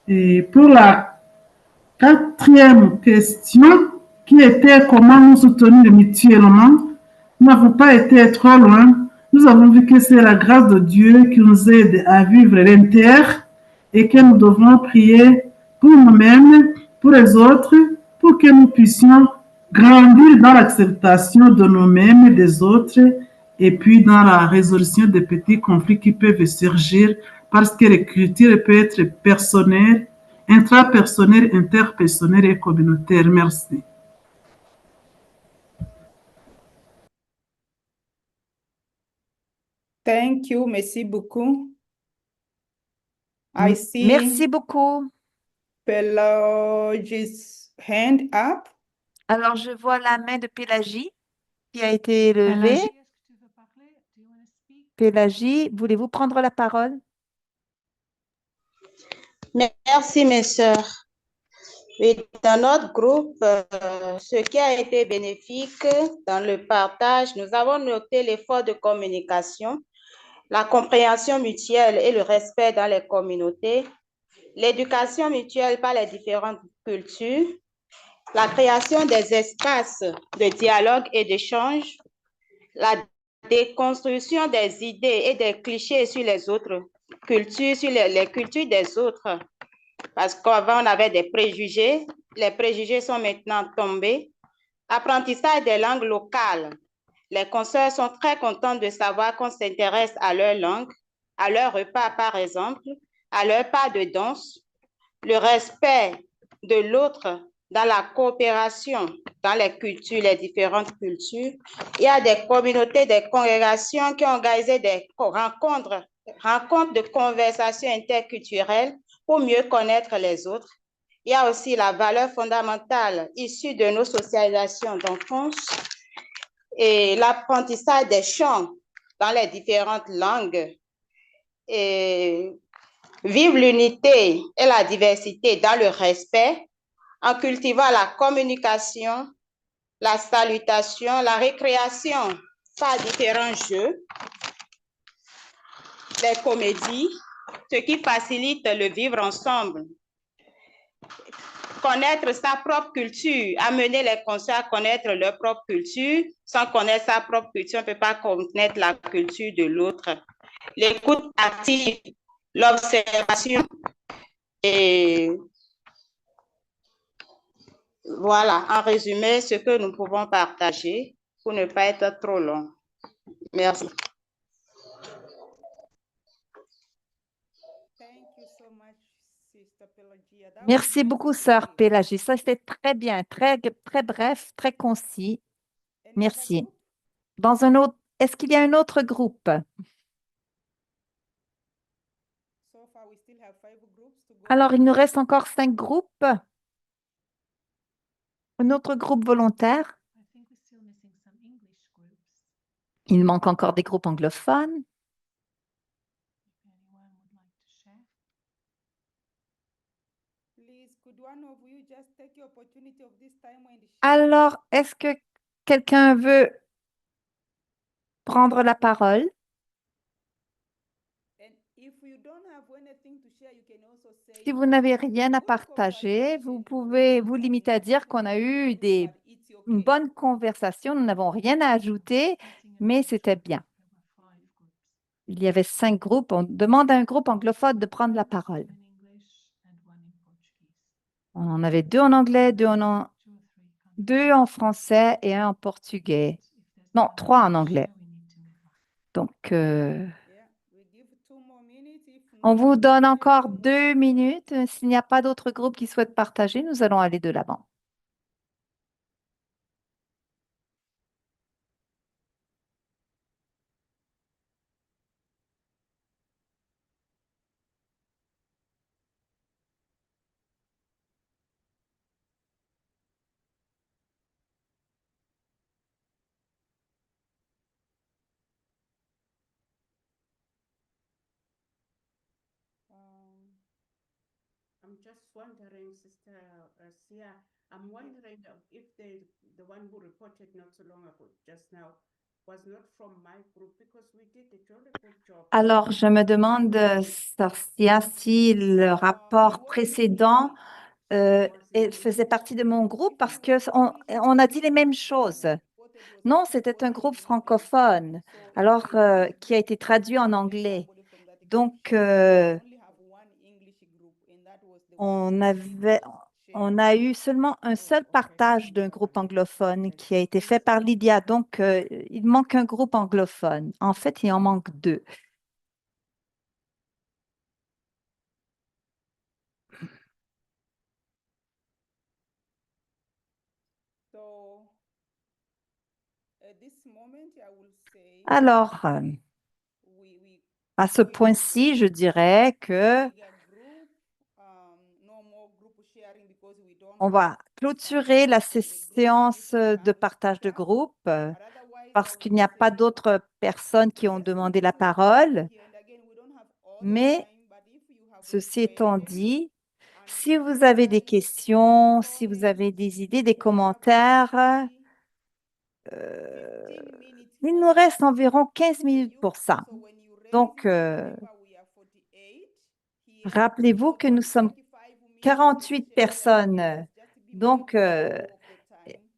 Et pour la quatrième question, qui était comment nous soutenir mutuellement, nous n'avons pas été trop loin. Nous avons vu que c'est la grâce de Dieu qui nous aide à vivre l'inter et que nous devons prier pour nous-mêmes, pour les autres, pour que nous puissions grandir dans l'acceptation de nous-mêmes et des autres et puis dans la résolution des petits conflits qui peuvent surgir parce que l'écriture peut être personnelle, intrapersonnelle, interpersonnelle et communautaire. Merci. Thank you. Merci beaucoup. I see Merci beaucoup. Pelagi's hand up. Alors, je vois la main de Pélagie qui a été levée. Pélagie, est-ce que tu veux parler? Do you want to speak? Pélagie, voulez-vous prendre la parole? Merci, mes sœurs. Oui, dans notre groupe, ce qui a été bénéfique dans le partage, nous avons noté l'effort de communication, la compréhension mutuelle et le respect dans les communautés, l'éducation mutuelle par les différentes cultures, la création des espaces de dialogue et d'échange, la déconstruction des idées et des clichés sur les autres cultures, sur les cultures des autres. Parce qu'avant, on avait des préjugés. Les préjugés sont maintenant tombés. Apprentissage des langues locales. Les consoeurs sont très contents de savoir qu'on s'intéresse à leur langue, à leur repas, par exemple, à leur pas de danse. Le respect de l'autre dans la coopération dans les cultures, les différentes cultures. Il y a des communautés, des congrégations qui ont organisé des rencontres de conversation interculturelle pour mieux connaître les autres. Il y a aussi la valeur fondamentale issue de nos socialisations d'enfance et l'apprentissage des chants dans les différentes langues. Et vivre l'unité et la diversité dans le respect en cultivant la communication, la salutation, la récréation par différents jeux, les comédies, ce qui facilite le vivre ensemble. Connaître sa propre culture, amener les conscients à connaître leur propre culture. Sans connaître sa propre culture, on ne peut pas connaître la culture de l'autre. L'écoute active, l'observation et voilà, en résumé, ce que nous pouvons partager pour ne pas être trop long. Merci. Merci beaucoup, sœur Pélagie. Ça, c'était très bien, très, très bref, très concis. Merci. group? Dans un autre, est-ce qu'il y a un autre groupe? So far, we still have 5 groups to go. Alors, il nous reste encore 5 groupes. Un autre groupe volontaire. I think we're still missing some English groups. Il manque encore des groupes anglophones. If anyone would like to share. Please, could one of you just take the opportunity of this time and share? Alors, est-ce que quelqu'un veut prendre la parole? And if you don't have anything to share, you can also say Si vous n'avez "We had a rien à good partager, vous conversation." pouvez vous limiter à dire qu'on a eu But it's une okay. bonne conversation. Nous n'avons rien à ajouter, Meeting mais about c'était bien. there were 5 groups. Il y avait 5 groupes. On demande à un groupe anglophone de prendre la parole. One in English and one in Portuguese. On en avait 2 en anglais, 2 2 or 3 2 en français et un en portugais. Non, 3 en anglais. Donc, Yeah, we give 2 more minutes. If on not, vous donne we encore will 2 minutes. S'il n'y a pas d'autres groupes qui souhaitent partager, nous allons aller de l'avant. I'm just wondering, Sister Sia, I'm wondering if the one who reported not so long ago, just now, was not from my group because we did a jolly good job. Alors, je me demande, Sarcia, si le rapport précédent faisait partie de mon groupe parce qu'on a dit les mêmes choses. Non, c'était un groupe francophone, alors qui a été traduit en anglais. Donc, on a eu seulement un seul partage d'un groupe anglophone qui a été fait par Lydia. Donc, il manque un groupe anglophone. En fait, il en manque 2. So, at this moment, I will say Alors, we à ce point-ci, je dirais que bigger group, no more group sharing because we don't on have va clôturer la the group séance leaders de and partage de staff. groupe But otherwise, parce I qu'il will n'y a pas say d'autres personnes qui ont let's demandé la continue parole. here. And again, we don't have all the Mais time, but if you have a ceci étant question, dit, and si vous avez des questions, si vous avez des idées, des commentaires, il nous reste environ 15 minutes pour ça. Donc, rappelez-vous que nous sommes 48 personnes. Donc,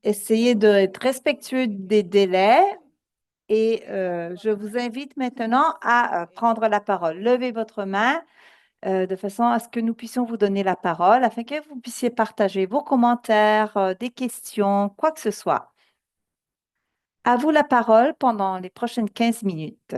essayez d'être respectueux des délais et je vous invite maintenant à prendre la parole. Levez votre main de façon à ce que nous puissions vous donner la parole afin que vous puissiez partager vos commentaires, des questions, quoi que ce soit. À vous la parole pendant les prochaines 15 minutes.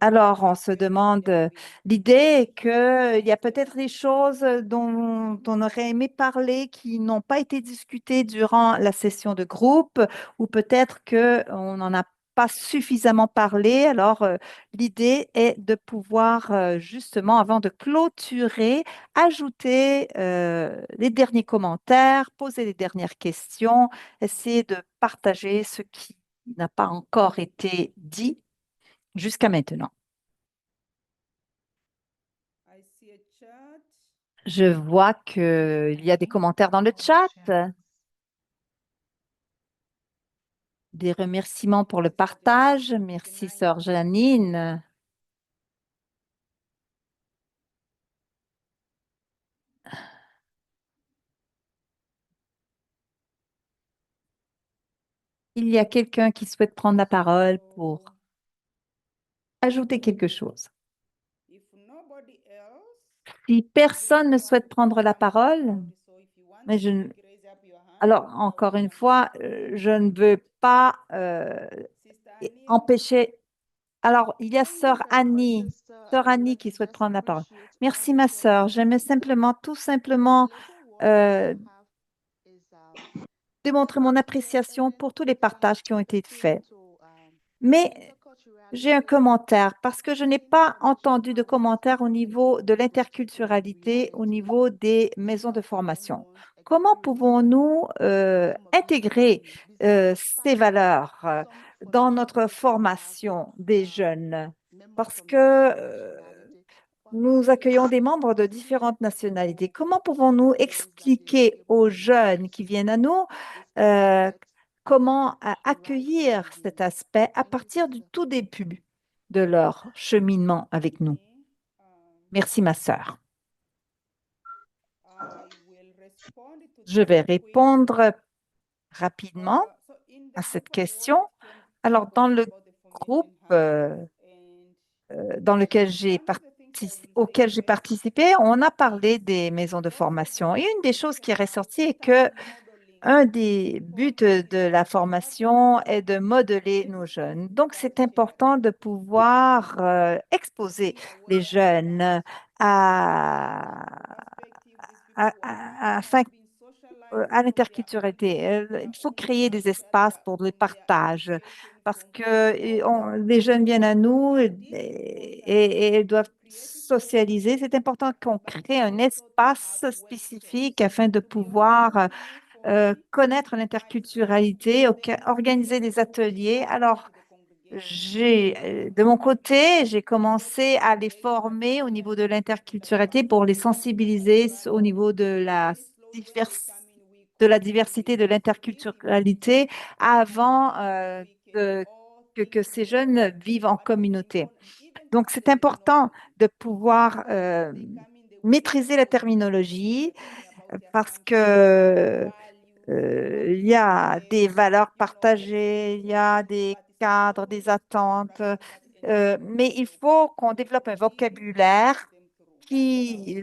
Alors, on se demande, l'idée est qu'il y a peut-être des choses dont on aurait aimé parler qui n'ont pas été discutées durant la session de groupe ou peut-être qu'on n'en a pas suffisamment parlé. Alors, l'idée est de pouvoir justement, avant de clôturer, ajouter les derniers commentaires, poser les dernières questions, essayer de partager ce qui n'a pas encore été dit jusqu'à maintenant. Je vois qu'il y a des commentaires dans le chat, des remerciements pour le partage. Merci, sœur Janine. Il y a quelqu'un qui souhaite prendre la parole pour ajouter quelque chose. Si personne ne souhaite prendre la parole, mais alors, encore une fois, je ne veux pas empêcher Alors, il y a Sœur Annie qui souhaite prendre la parole. Merci, ma sœur. J'aimais tout simplement démontrer mon appréciation pour tous les partages qui ont été faits. Mais j'ai un commentaire parce que je n'ai pas entendu de commentaire au niveau de l'interculturalité, au niveau des maisons de formation. Comment pouvons-nous intégrer ces valeurs dans notre formation des jeunes? Parce que nous accueillons des membres de différentes nationalités. Comment pouvons-nous expliquer aux jeunes qui viennent à nous comment accueillir cet aspect à partir du tout début de leur cheminement avec nous? Merci, ma sœur. Je vais répondre rapidement à cette question. Alors, dans le groupe auquel j'ai participé, on a parlé des maisons de formation. Et une des choses qui est ressortie est que un des buts de la formation est de modeler nos jeunes. Donc, c'est important de pouvoir exposer les jeunes à l'interculturalité. Il faut créer des espaces pour le partage parce que les jeunes viennent à nous et ils doivent socialiser. C'est important qu'on crée un espace spécifique afin de pouvoir connaître l'interculturalité, organiser des ateliers. Alors, de mon côté, j'ai commencé à les former au niveau de l'interculturalité pour les sensibiliser au niveau de la diversité, de l'interculturalité avant que ces jeunes vivent en communauté. Donc, c'est important de pouvoir maîtriser la terminologie parce que il y a des valeurs partagées, il y a des cadres, des attentes, mais il faut qu'on développe un vocabulaire qui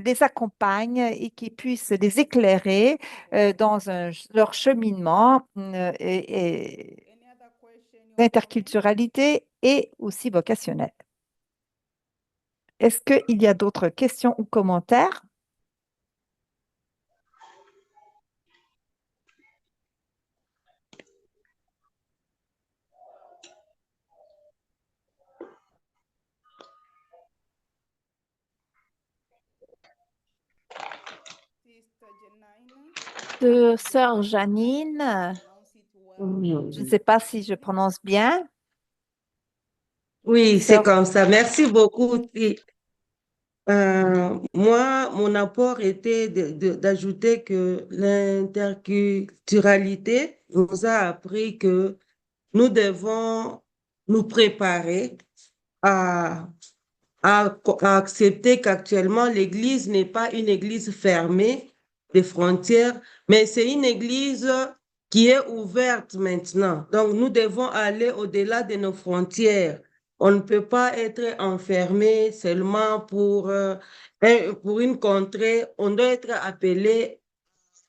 les accompagne et qui puisse les éclairer dans leur cheminement d'interculturalité et aussi vocationnel. Est-ce qu'il y a d'autres questions ou commentaires? Sœur Janine, je ne sais pas si je prononce bien. Oui, c'est Sœur- comme ça. Merci beaucoup. Moi, mon apport était d'ajouter que l'interculturalité nous a appris que nous devons nous préparer à, à accepter qu'actuellement, l'Église n'est pas une Église fermée des frontières, mais c'est une Église qui est ouverte maintenant. Donc, nous devons aller au-delà de nos frontières. On ne peut pas être enfermé seulement pour une contrée. On doit être appelé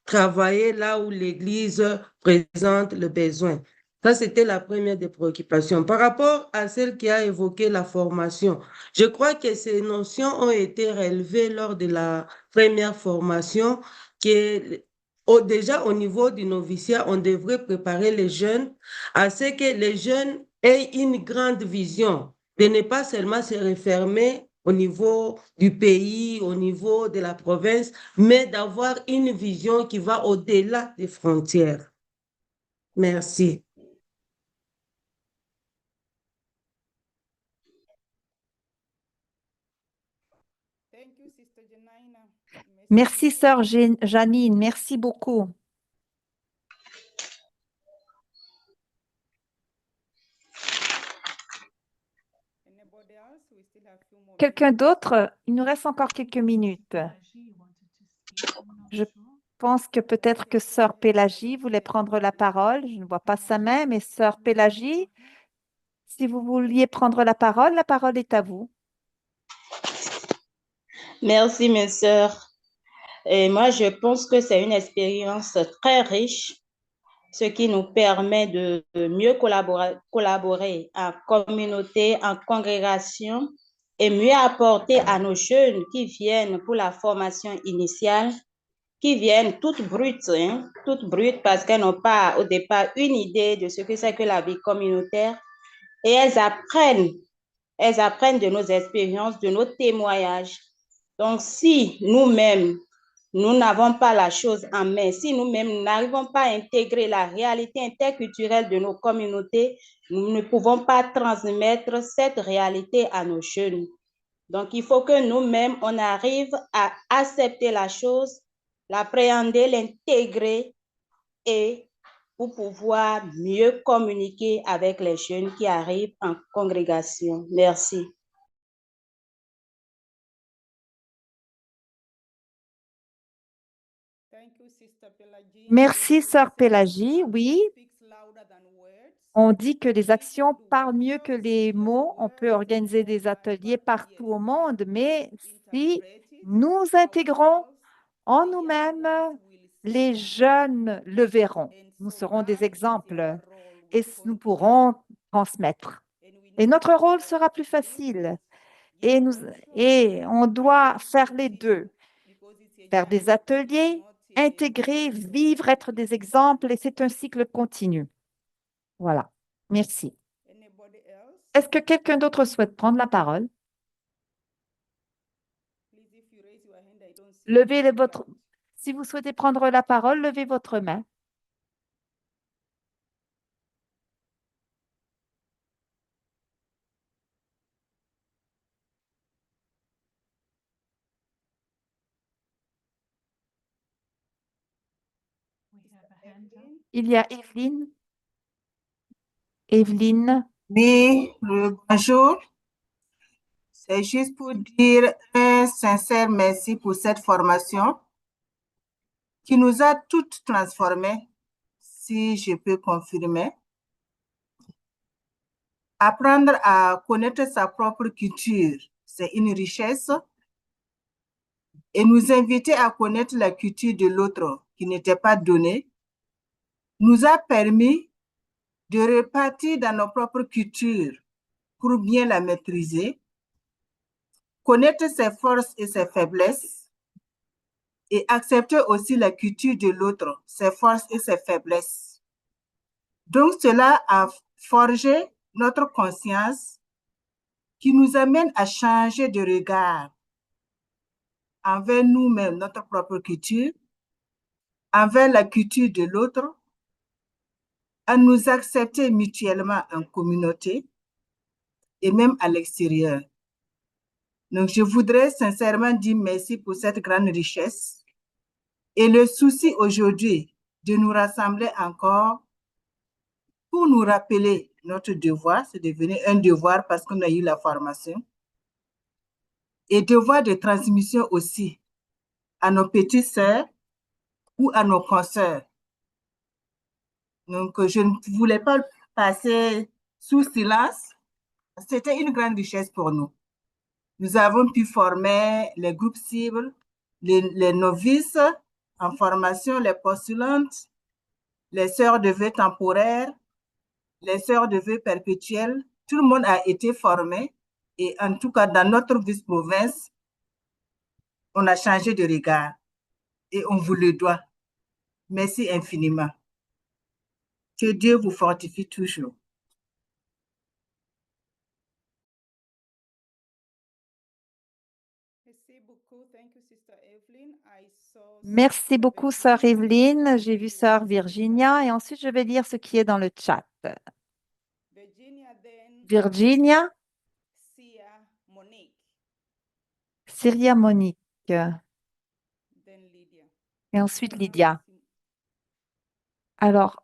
travailler là où l'Église présente le besoin. Ça, c'était la première des préoccupations. Par rapport à celle qui a évoqué la formation, je crois que ces notions ont été relevées lors de la première formation, déjà au niveau du noviciat, on devrait préparer les jeunes à ce que les jeunes aient une grande vision, de ne pas seulement se refermer au niveau du pays, au niveau de la province, mais d'avoir une vision qui va au-delà des frontières. Merci. Merci, Sœur Janine. Merci beaucoup. Quelqu'un d'autre? Il nous reste encore quelques minutes. Je pense que peut-être que Sœur Pélagie voulait prendre la parole. Je ne vois pas sa main, mais Sœur Pélagie, si vous vouliez prendre la parole est à vous. Merci, mes sœurs. Et moi, je pense que c'est une expérience très riche ce qui nous permet de mieux collaborer en communauté, en congrégation et mieux apporter à nos jeunes qui viennent pour la formation initiale, qui viennent toutes brutes parce qu'elles n'ont pas au départ une idée de ce que c'est que la vie communautaire et elles apprennent de nos expériences, de nos témoignages. Donc, si nous-mêmes, nous n'avons pas la chose en main, si nous-mêmes n'arrivons pas à intégrer la réalité interculturelle de nos communautés, nous ne pouvons pas transmettre cette réalité à nos jeunes. Donc, il faut que nous-mêmes, on arrive à accepter la chose, l'appréhender, l'intégrer et pour pouvoir mieux communiquer avec les jeunes qui arrivent en congrégation. Merci. Merci, Sœur Pélagie. Oui, on dit que les actions parlent mieux que les mots. On peut organiser des ateliers partout au monde, mais si nous intégrons en nous-mêmes, les jeunes le verront. Nous serons des exemples et nous pourrons transmettre. Et notre rôle sera plus facile. Et on doit faire les deux, faire des ateliers, intégrer, vivre, être des exemples, et c'est un cycle continu. Voilà, merci. Est-ce que quelqu'un d'autre souhaite prendre la parole? Levez votre... Si vous souhaitez prendre la parole, levez votre main. We have a hand up. Il y a Evelyne. Evelyne, Oui, bonjour. C'est juste pour dire un sincère merci pour cette formation qui nous a toutes transformées, si je peux confirmer. Apprendre à connaître sa propre culture, c'est une richesse. Et nous inviter à connaître la culture de l'autre qui n'était pas donnée, nous a permis de repartir dans nos propres cultures pour bien la maîtriser, connaître ses forces et ses faiblesses et accepter aussi la culture de l'autre, ses forces et ses faiblesses. Donc, cela a forgé notre conscience qui nous amène à changer de regard envers nous-mêmes, notre propre culture, envers la culture de l'autre, à nous accepter mutuellement en communauté et même à l'extérieur. Donc, je voudrais sincèrement dire merci pour cette grande richesse et le souci aujourd'hui de nous rassembler encore pour nous rappeler notre devoir, c'est devenu un devoir parce qu'on a eu la formation, et devoir de transmission aussi à nos petites sœurs ou à nos consoeurs. Donc, je ne voulais pas passer sous silence. C'était une grande richesse pour nous. Nous avons pu former les groupes cibles, les novices en formation, les postulantes, les sœurs de vœux temporaires, les sœurs de vœux perpétuels. Tout le monde a été formé et en tout cas, dans notre vice-province, on a changé de regard et on vous le doit. Merci infiniment. Que Dieu vous fortifie toujours. merci beaucoup, Sœur Evelyne. J'ai vu Sœur Virginia et ensuite je vais lire ce qui est dans le chat. Virginia, Syria Monique et ensuite Lydia. Alors,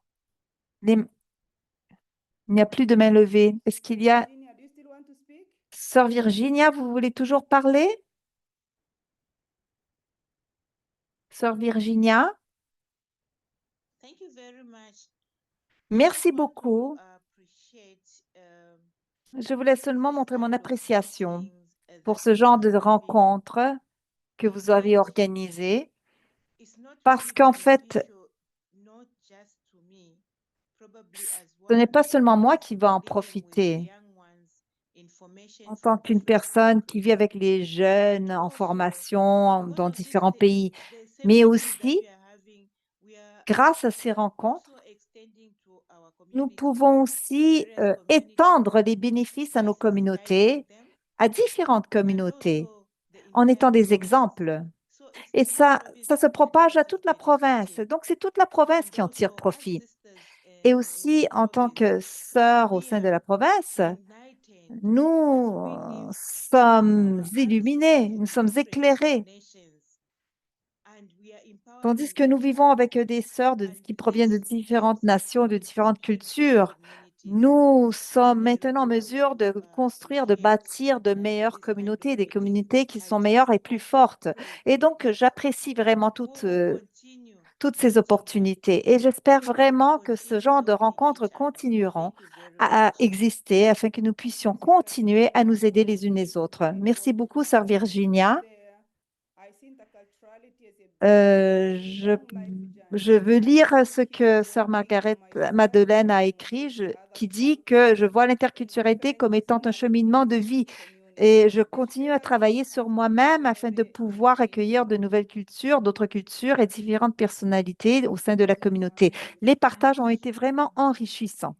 il n'y a plus de main levée. Est-ce qu'il y a... Sœur Virginia, vous voulez toujours parler? Sœur Virginia, Thank you very much. merci beaucoup. Je voulais seulement montrer mon appréciation pour ce genre de rencontre que vous avez organisé, parce qu'en fait, Ce n'est pas seulement moi qui va en profiter. En tant qu'une personne qui vit avec les jeunes en formation dans différents pays, mais aussi grâce à ces rencontres, nous pouvons aussi étendre les bénéfices à nos communautés, à différentes communautés, en étant des exemples. Et ça se propage à toute la province. Donc, c'est toute la province qui en tire profit. Et aussi, en tant que sœurs au sein de la province, nous sommes illuminés, nous sommes éclairés. Tandis que nous vivons avec des sœurs qui proviennent de différentes nations, de différentes cultures, nous sommes maintenant en mesure de construire, de bâtir de meilleures communautés, des communautés qui sont meilleures et plus fortes. Et donc, j'apprécie vraiment toutes ces opportunités. Et j'espère vraiment que ce genre de rencontres continueront à exister afin que nous puissions continuer à nous aider les unes les autres. Merci beaucoup, sœur Virginia. Je, je veux lire ce que sœur Margaret Madeleine a écrit, qui dit que je vois l'interculturalité comme étant un cheminement de vie et je continue à travailler sur moi-même afin de pouvoir accueillir de nouvelles cultures, d'autres cultures et différentes personnalités au sein de la communauté. Les partages ont été vraiment enrichissants.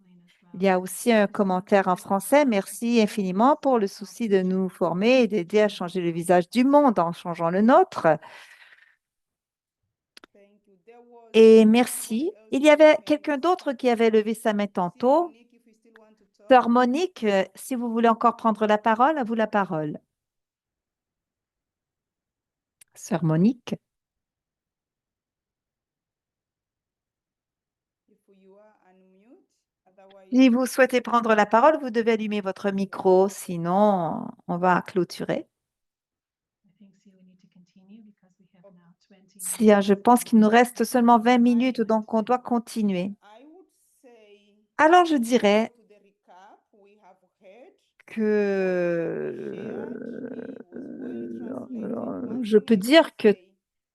Il y a aussi un commentaire en français. Merci infiniment pour le souci de nous former et d'aider à changer le visage du monde en changeant le nôtre. Et merci. Il y avait quelqu'un d'autre qui avait levé sa main tantôt. Sœur Monique, si vous voulez encore prendre la parole, à vous la parole. Sœur Monique. Si vous souhaitez prendre la parole, vous devez allumer votre micro, sinon on va clôturer. Je pense qu'il nous reste seulement 20 minutes, donc on doit continuer. Alors, je dirais que je peux dire que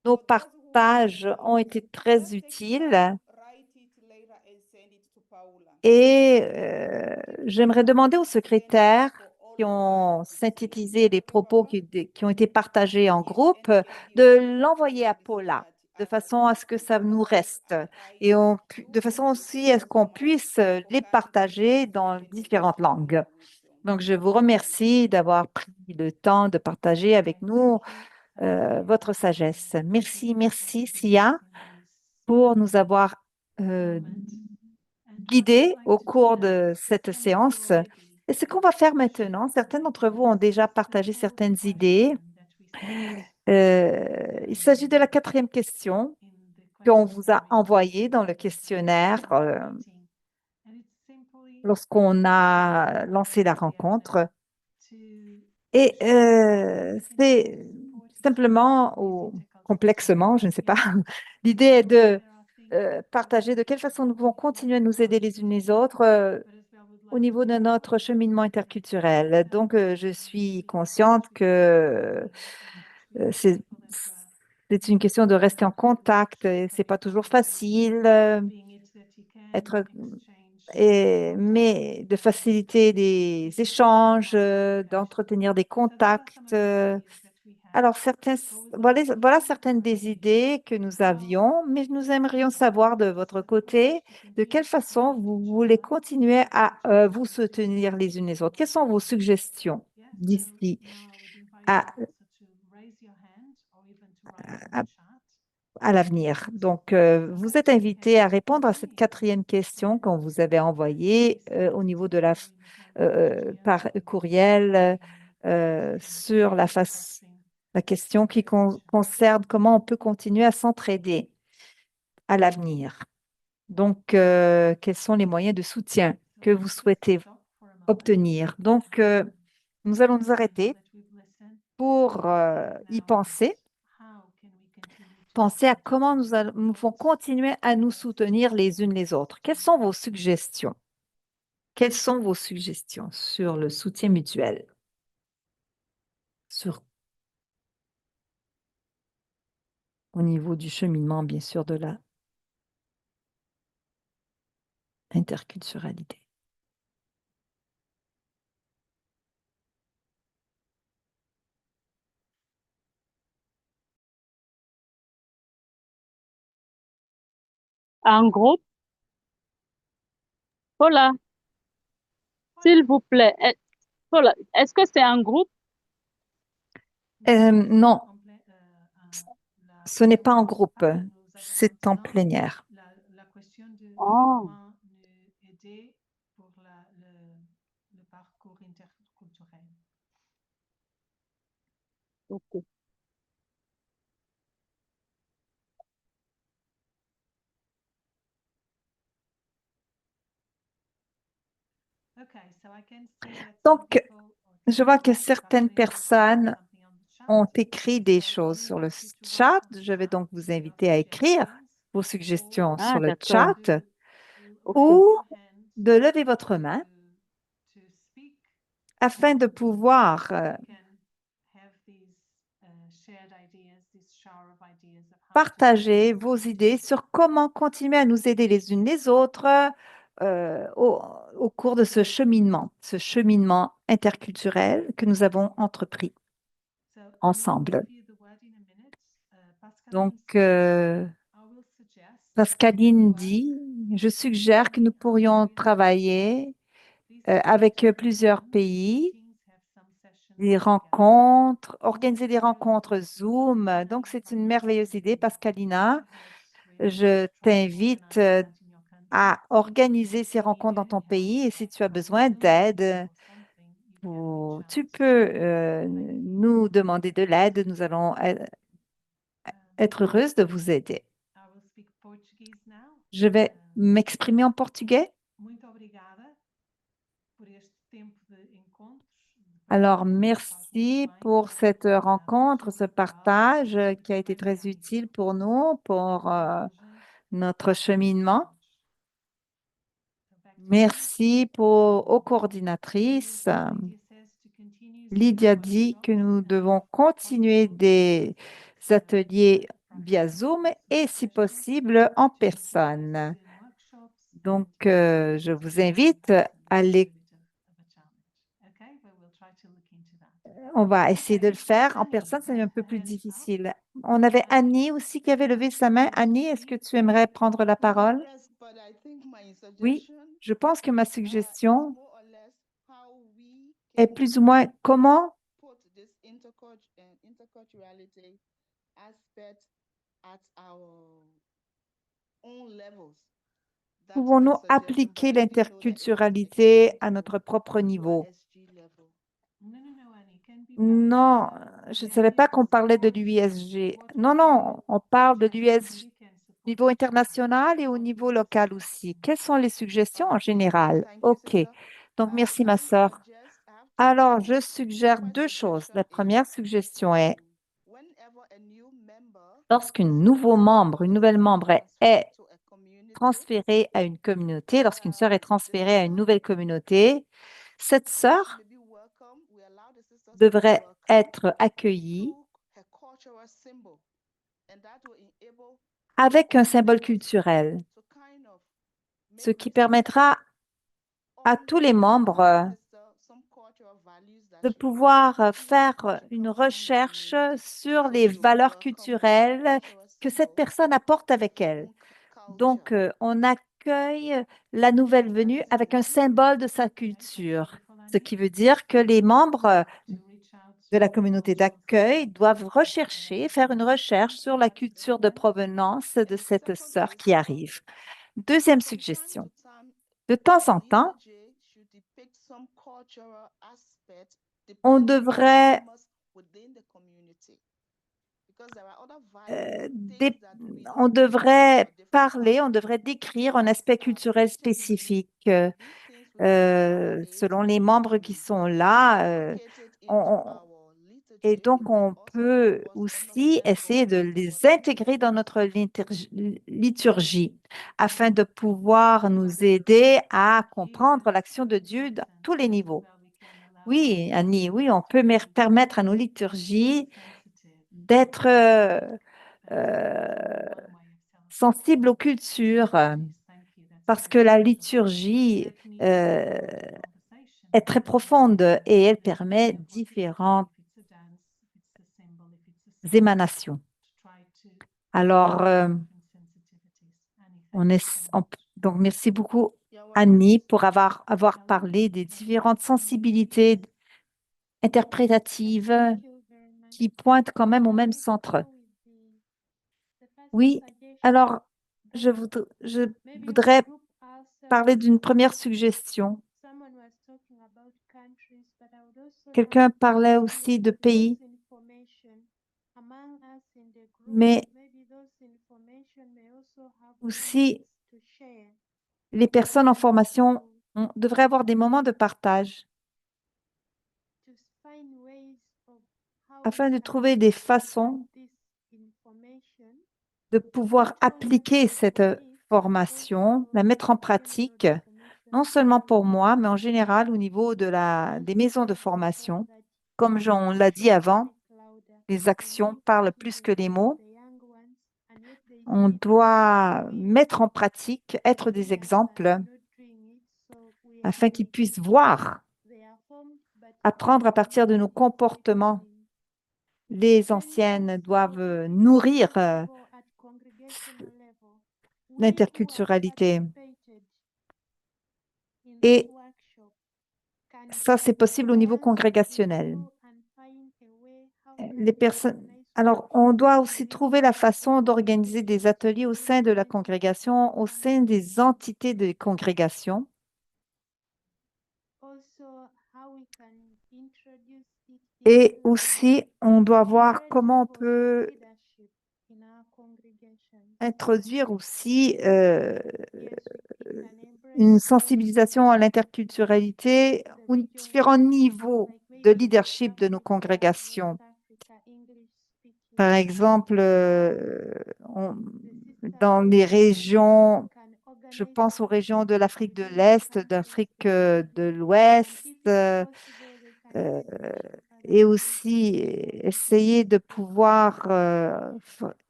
nos partages ont été très utiles et j'aimerais demander aux secrétaires qui ont synthétisé les propos qui ont été partagés en groupe de l'envoyer à Paula de façon à ce que ça nous reste et de façon aussi à ce qu'on puisse les partager dans différentes langues. Donc, je vous remercie d'avoir pris le temps de partager avec nous votre sagesse. Merci, merci, Sia, pour nous avoir guidés au cours de cette séance. Et ce qu'on va faire maintenant, certains d'entre vous ont déjà partagé certaines idées. Il s'agit de la 4e question qu'on vous a envoyée dans le questionnaire lorsqu'on a lancé la rencontre. Et c'est simplement ou complexement, je ne sais pas, l'idée est de partager de quelle façon nous pouvons continuer à nous aider les unes les autres au niveau de notre cheminement interculturel. Donc, je suis consciente que c'est une question de rester en contact. C'est pas toujours facile, mais de faciliter des échanges, d'entretenir des contacts. Alors, voilà certaines des idées que nous avions, mais nous aimerions savoir de votre côté de quelle façon vous voulez continuer à vous soutenir les unes les autres. Quelles sont vos suggestions d'ici à, à- à l'avenir? Donc, vous êtes invité à répondre à cette 4e question qu'on vous avait envoyée au niveau de par courriel sur la question qui concerne comment on peut continuer à s'entraider à l'avenir. Donc, quels sont les moyens de soutien que vous souhaitez obtenir? Donc, nous allons nous arrêter pour y penser. Pensez à comment nous pouvons continuer à nous soutenir les unes les autres. Quelles sont vos suggestions? Quelles sont vos suggestions sur le soutien mutuel? Au niveau du cheminement, bien sûr, interculturalité. En groupe? Voilà, s'il vous plaît. Voilà, est-ce que c'est un groupe? Non, ce n'est pas en groupe, c'est en plénière. La question de Oh. comment nous aider pour le parcours interculturel. Ok. Donc, je vois que certaines personnes ont écrit des choses sur le chat. Je vais donc vous inviter à écrire vos suggestions Ah, sur le d'accord. chat Ok. ou de lever votre main afin de pouvoir partager vos idées sur comment continuer à nous aider les unes les autres au cours de ce cheminement interculturel que nous avons entrepris ensemble. Donc, Pascaline dit, je suggère que nous pourrions travailler avec plusieurs pays, des rencontres, organiser des rencontres Zoom. Donc, c'est une merveilleuse idée, Pascalina. Je t'invite à organiser ces rencontres dans ton pays et si tu as besoin d'aide, tu peux nous demander de l'aide. Nous allons être heureuses de vous aider. Je vais m'exprimer en portugais. Alors, merci pour cette rencontre, ce partage qui a été très utile pour nous, pour notre cheminement. Merci aux coordinatrices. Lydia dit que nous devons continuer des ateliers via Zoom et, si possible, en personne. Donc, je vous invite à les... On va essayer de le faire. En personne, c'est un peu plus difficile. On avait Annie aussi qui avait levé sa main. Annie, est-ce que tu aimerais prendre la parole? Oui, je pense que ma suggestion est plus ou moins comment pouvons-nous appliquer l'interculturalité à notre propre niveau? Non, je ne savais pas qu'on parlait de l'USG. Non, non, on parle de l'USG au niveau international et au niveau local aussi. Quelles sont les suggestions en général? OK. Donc, merci, ma sœur. Alors, je suggère deux choses. La première suggestion est, lorsqu'un nouveau membre, une nouvelle membre est transférée à une communauté, lorsqu'une sœur est transférée à une nouvelle communauté, cette sœur devrait être accueillie avec un symbole culturel, ce qui permettra à tous les membres de pouvoir faire une recherche sur les valeurs culturelles que cette personne apporte avec elle. Donc, on accueille la nouvelle venue avec un symbole de sa culture, ce qui veut dire que les membres de la communauté d'accueil doivent rechercher, faire une recherche sur la culture de provenance de cette sœur qui arrive. Deuxième suggestion, de temps en temps, on devrait parler, on devrait décrire un aspect culturel spécifique selon les membres qui sont là. Et donc, on peut aussi essayer de les intégrer dans notre liturgie afin de pouvoir nous aider à comprendre l'action de Dieu à tous les niveaux. Oui, Annie, oui, on peut permettre à nos liturgies d'être sensibles aux cultures parce que la liturgie est très profonde et elle permet différentes émanations. Alors, donc merci beaucoup Annie pour avoir parlé des différentes sensibilités interprétatives qui pointent quand même au même centre. Oui, alors je voudrais parler d'une première suggestion. Quelqu'un parlait aussi de pays, mais aussi les personnes en formation devraient avoir des moments de partage afin de trouver des façons de pouvoir appliquer cette formation, la mettre en pratique, non seulement pour moi, mais en général au niveau des maisons de formation. Comme on l'a dit avant, les actions parlent plus que les mots. On doit mettre en pratique, être des exemples afin qu'ils puissent voir, apprendre à partir de nos comportements. Les anciennes doivent nourrir l'interculturalité. Et ça, c'est possible au niveau congrégationnel. Alors, on doit aussi trouver la façon d'organiser des ateliers au sein de la congrégation, au sein des entités de congrégation. Et aussi, on doit voir comment on peut introduire aussi une sensibilisation à l'interculturalité aux différents niveaux de leadership de nos congrégations. Par exemple, dans les régions, je pense aux régions de l'Afrique de l'Est, d'Afrique de l'Ouest, et aussi essayer de pouvoir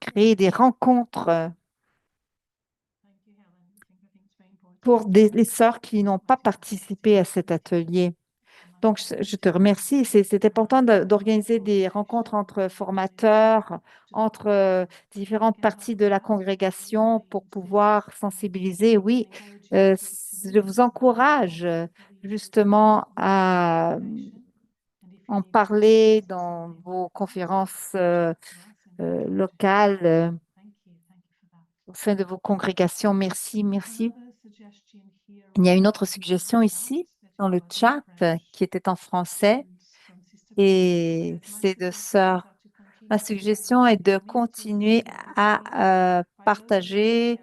créer des rencontres pour les sœurs qui n'ont pas participé à cet atelier. Donc, je te remercie. C'est important d'organiser des rencontres entre formateurs, entre différentes parties de la congrégation pour pouvoir sensibiliser. Oui, je vous encourage justement à en parler dans vos conférences locales au sein de vos congrégations. Merci, merci. Il y a une autre suggestion ici dans le chat qui était en français et c'est de sœur. Ma suggestion est de continuer à partager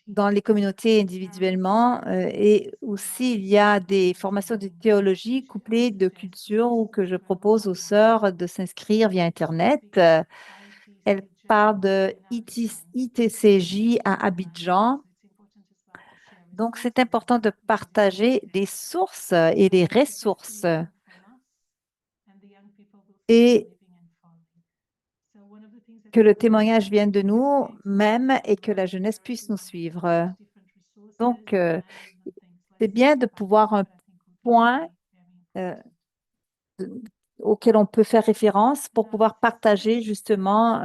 dans les communautés individuellement et aussi il y a des formations de théologie couplées de culture où que je propose aux sœurs de s'inscrire via Internet. Elles parlent de ITCJ à Abidjan. Donc, c'est important de partager les sources et les ressources et que le témoignage vienne de nous-mêmes et que la jeunesse puisse nous suivre. Donc, c'est bien de pouvoir un point auquel on peut faire référence pour pouvoir partager justement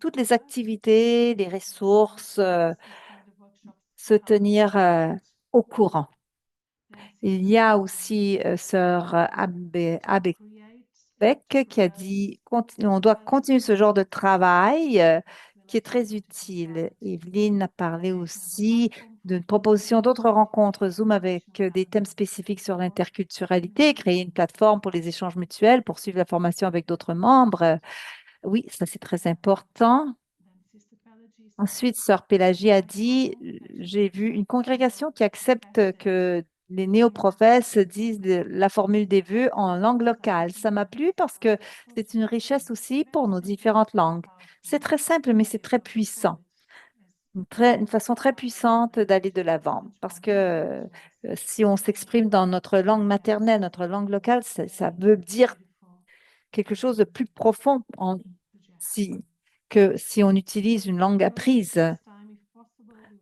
toutes les activités, les ressources, se tenir au courant. Il y a aussi sœur Abek qui a dit on doit continuer ce genre de travail qui est très utile. Evelyne a parlé aussi d'une proposition d'autres rencontres Zoom avec des thèmes spécifiques sur l'interculturalité, créer une plateforme pour les échanges mutuels, poursuivre la formation avec d'autres membres. Oui, ça c'est très important. Ensuite, sœur Pélagie a dit, j'ai vu une congrégation qui accepte que les néoprophètes disent la formule des vœux en langue locale. Ça m'a plu parce que c'est une richesse aussi pour nos différentes langues. C'est très simple, mais c'est très puissant. Une façon très puissante d'aller de l'avant. Parce que si on s'exprime dans notre langue maternelle, notre langue locale, ça veut dire quelque chose de plus profond. que si on utilise une langue apprise.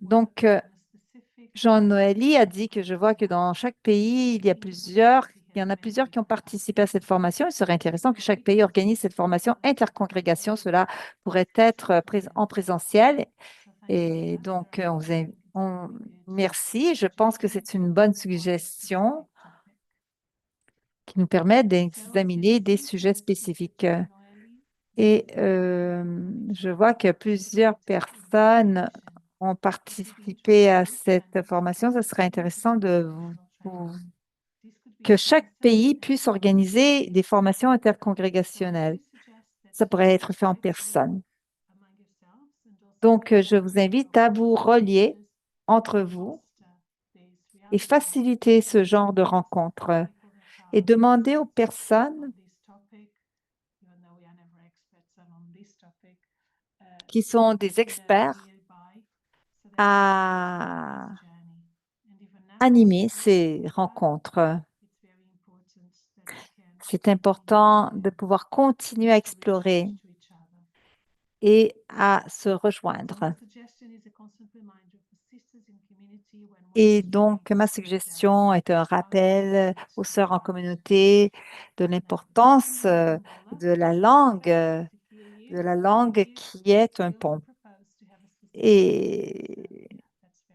Donc, Jean-Noélie a dit que je vois que dans chaque pays, il y en a plusieurs qui ont participé à cette formation. Il serait intéressant que chaque pays organise cette formation intercongrégation. Cela pourrait être en présentiel. Et donc, merci. Je pense que c'est une bonne suggestion qui nous permet d'examiner des sujets spécifiques. Et je vois que plusieurs personnes ont participé à cette formation. Ce serait intéressant que chaque pays puisse organiser des formations intercongrégationnelles. Ça pourrait être fait en personne. Donc, je vous invite à vous relier entre vous et faciliter ce genre de rencontres et demander aux personnes qui sont des experts à animer ces rencontres. C'est important de pouvoir continuer à explorer et à se rejoindre. Et donc, ma suggestion est un rappel aux sœurs en communauté de l'importance de la langue qui est un pont. Et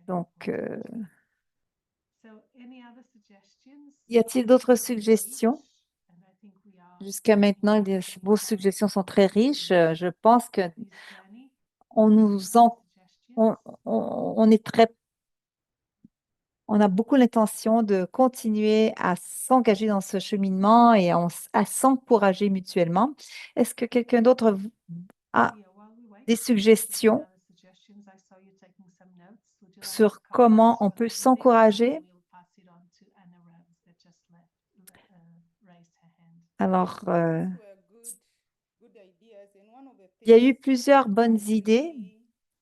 donc, y a-t-il d'autres suggestions? Jusqu'à maintenant, vos suggestions sont très riches. Je pense que on est on a beaucoup l'intention de continuer à s'engager dans ce cheminement et à s'encourager mutuellement. Est-ce que quelqu'un d'autre a des suggestions sur comment on peut s'encourager? Alors, il y a eu plusieurs bonnes idées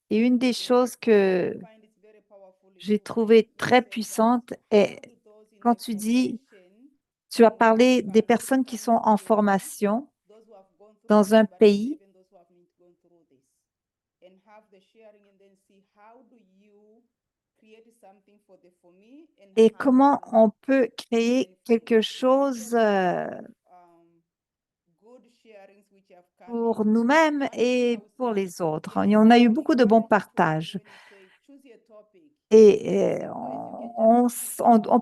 et une des choses que j'ai trouvée très puissante est quand tu as parlé des personnes qui sont en formation dans un pays et comment on peut créer quelque chose pour nous-mêmes et pour les autres. Et on a eu beaucoup de bons partages. Et on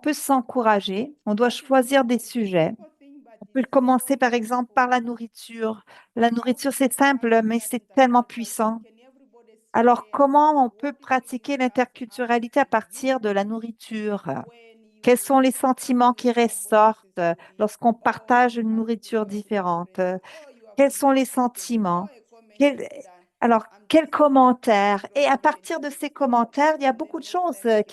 peut s'encourager, on doit choisir des sujets. On peut commencer par exemple par la nourriture. La nourriture, c'est simple, mais c'est tellement puissant. Alors, comment on peut pratiquer l'interculturalité à partir de la nourriture? Quels sont les sentiments qui ressortent lorsqu'on partage une nourriture différente? Quels sont les sentiments? Alors, quels commentaires? Et à partir de ces commentaires, il y a beaucoup de choses euh,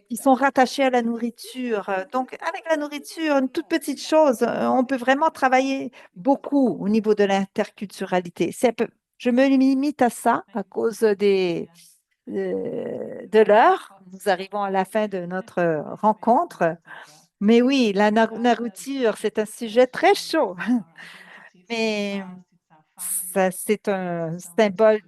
qui sont rattachées à la nourriture. Donc, avec la nourriture, une toute petite chose, on peut vraiment travailler beaucoup au niveau de l'interculturalité. Je me limite à ça à cause de l'heure. Nous arrivons à la fin de notre rencontre. Mais oui, la nourriture, c'est un sujet très chaud. Mais ça, c'est un symbole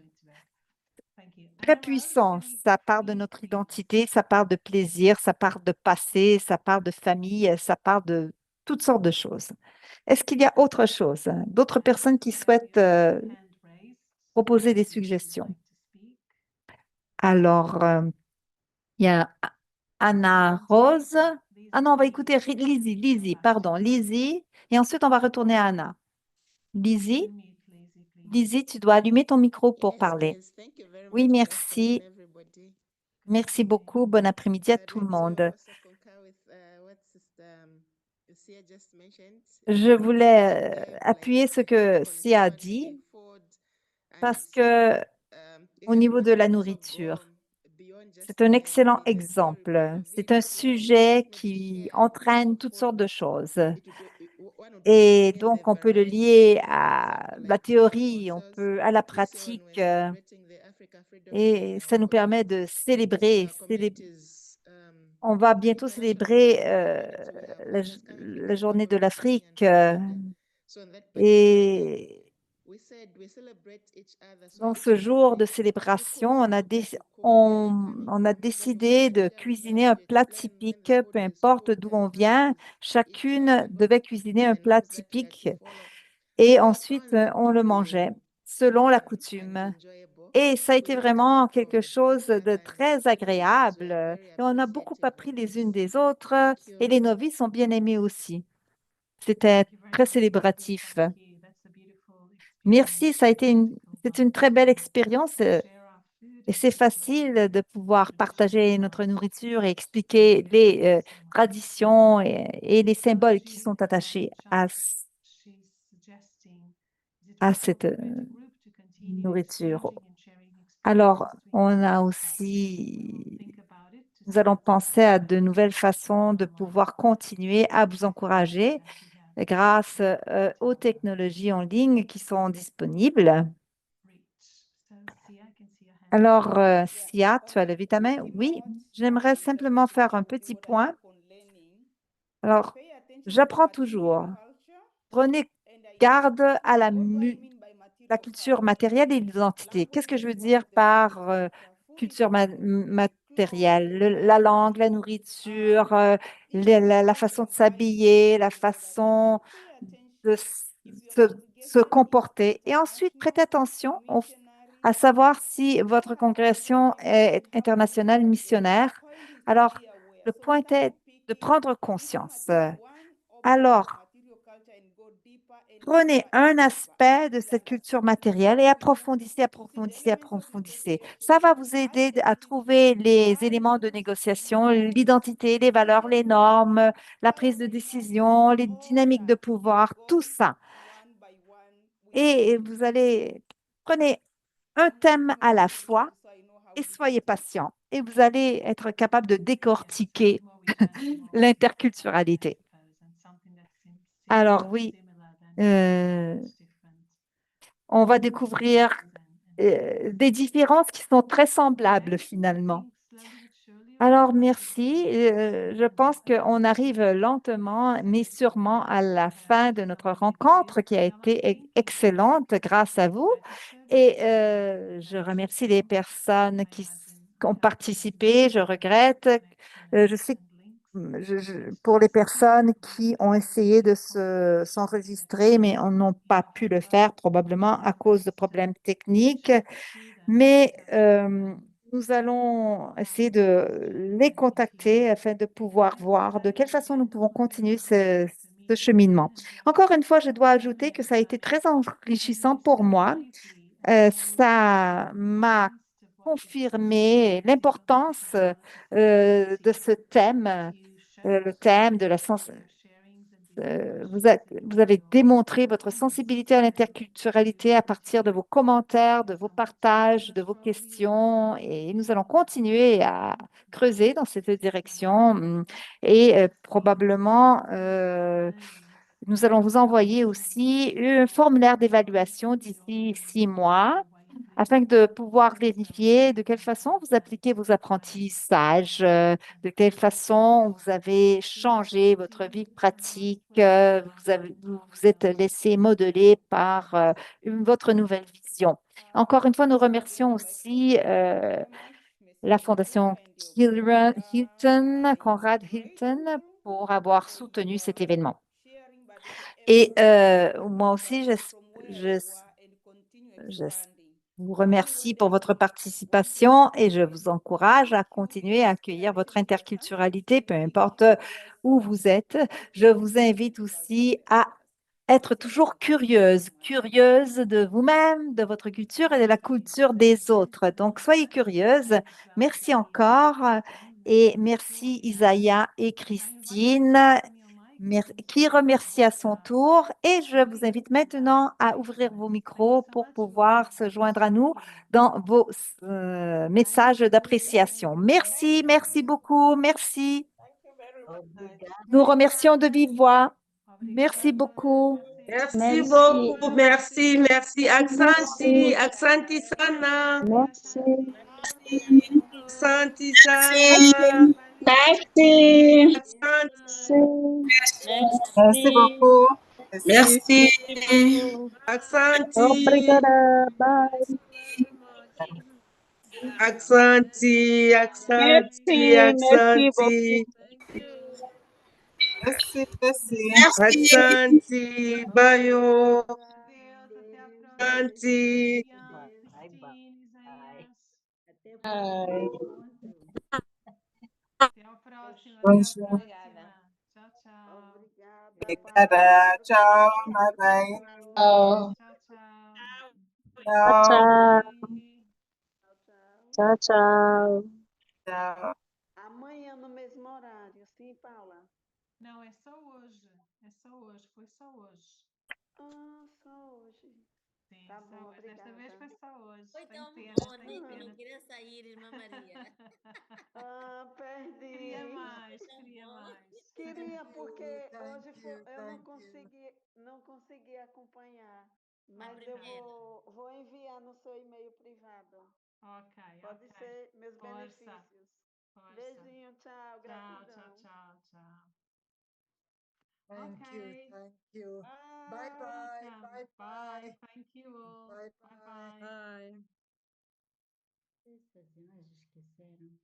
très puissant. Ça parle de notre identité, ça parle de plaisir, ça parle de passé, ça parle de famille, ça parle de toutes sortes de choses. Est-ce qu'il y a autre chose? D'autres personnes qui souhaitent proposer des suggestions? Alors, il y a Anna Rose. Ah non, on va écouter Lizzie, pardon, Lizzie. Et ensuite, on va retourner à Anna. Lizzie, tu dois allumer ton micro pour parler. Oui, merci. Merci beaucoup. Bon après-midi à tout le monde. Je voulais appuyer ce que Sia a dit parce que au niveau de la nourriture, c'est un excellent exemple. C'est un sujet qui entraîne toutes sortes de choses. Et donc, on peut le lier à la théorie, à la pratique, et ça nous permet de célébrer. On va bientôt célébrer la journée de l'Afrique Et dans ce jour de célébration, on a décidé de cuisiner un plat typique, peu importe d'où on vient. Chacune devait cuisiner un plat typique et ensuite on le mangeait selon la coutume. Et ça a été vraiment quelque chose de très agréable. Et on a beaucoup appris les unes des autres et les novices ont bien aimé aussi. C'était très célébratif. Merci, c'est une très belle expérience et c'est facile de pouvoir partager notre nourriture et expliquer les traditions et les symboles qui sont attachés à cette nourriture. Alors, nous allons penser à de nouvelles façons de pouvoir continuer à vous encourager grâce aux technologies en ligne qui sont disponibles. Alors, Sia, tu as levé ta main? Oui, j'aimerais simplement faire un petit point. Alors, j'apprends toujours. Prenez garde à la culture matérielle et l'identité. Qu'est-ce que je veux dire par culture matérielle? La langue, la nourriture, la façon de s'habiller, la façon de se comporter. Et ensuite, prêtez attention à savoir si votre congrégation est internationale missionnaire. Alors, le point est de prendre conscience. Alors, prenez un aspect de cette culture matérielle et approfondissez, approfondissez, approfondissez. Ça va vous aider à trouver les éléments de négociation, l'identité, les valeurs, les normes, la prise de décision, les dynamiques de pouvoir, tout ça. Et prenez un thème à la fois et soyez patient. Et vous allez être capable de décortiquer l'interculturalité. Alors oui, on va découvrir des différences qui sont très semblables finalement. Alors, merci. Je pense qu'on arrive lentement, mais sûrement à la fin de notre rencontre qui a été excellente grâce à vous. Et je remercie les personnes qui ont participé. Je regrette. Je sais que pour les personnes qui ont essayé de s'enregistrer, mais n'ont pas pu le faire, probablement à cause de problèmes techniques. Mais nous allons essayer de les contacter afin de pouvoir voir de quelle façon nous pouvons continuer ce cheminement. Encore une fois, je dois ajouter que ça a été très enrichissant pour moi. Ça m'a confirmé l'importance de ce thème, le thème de la vous avez démontré votre sensibilité à l'interculturalité à partir de vos commentaires, de vos partages, de vos questions. Et nous allons continuer à creuser dans cette direction. Et probablement, nous allons vous envoyer aussi un formulaire d'évaluation d'ici 6 mois afin de pouvoir vérifier de quelle façon vous appliquez vos apprentissages, de quelle façon vous avez changé votre vie pratique, vous vous êtes laissé modeler par votre nouvelle vision. Encore une fois, nous remercions aussi la Fondation Conrad Hilton, pour avoir soutenu cet événement. Et moi aussi, je vous remercie pour votre participation et je vous encourage à continuer à accueillir votre interculturalité, peu importe où vous êtes. Je vous invite aussi à être toujours curieuse de vous-même, de votre culture et de la culture des autres. Donc, soyez curieuse. Merci encore et merci Isaiah et Christine qui remercie à son tour. Et je vous invite maintenant à ouvrir vos micros pour pouvoir se joindre à nous dans vos messages d'appréciation. Merci, merci beaucoup, merci. Nous remercions de vive voix. Merci beaucoup. Merci beaucoup, merci, merci. Aksanti sana. Merci. Aksanti sana. Merci. Aksanti. Merci beaucoup. Merci. Accenti. Obrigada. Bye. Accenti. Accenti. Merci beaucoup. Accenti. Merci, merci. Accenti. Bayo. Adeus, até a próxima. Accenti. Viviane, Cristine, Isaías. Até Bye. Até a próxima. Até a Bonjour. próxima. Tchau, tchau. Obrigada. Obrigada. Tchau. Bye bye. Tchau. Tchau, tchau. Tchau, Tchau. tchau. Tchau, tchau. Tchau, tchau. Tchau. Amanhã no mesmo horário, sim, Paula? Não, é só hoje. É só hoje. Foi só hoje. Ah, só hoje. Sim, Tá só bom, hoje. Desta vez obrigada. foi só hoje. Foi Tem tão pena, bom, tem né? pena. Não queria sair, irmã Maria. Ah, perdi. Queria mais, tão queria bom. mais. Queria, porque hoje eu não Thank you. não consegui acompanhar. Mas eu primeira. vou enviar no seu e-mail privado. Ok, Pode ok. ser meus Força. benefícios. Força. Beijinho, tchau, Tchau, gratidão. tchau, tchau. Thank you, Okay. thank you. Bye. Bye bye, Welcome. bye Bye. bye. Thank you all. Bye Bye bye. bye. Esqueceram.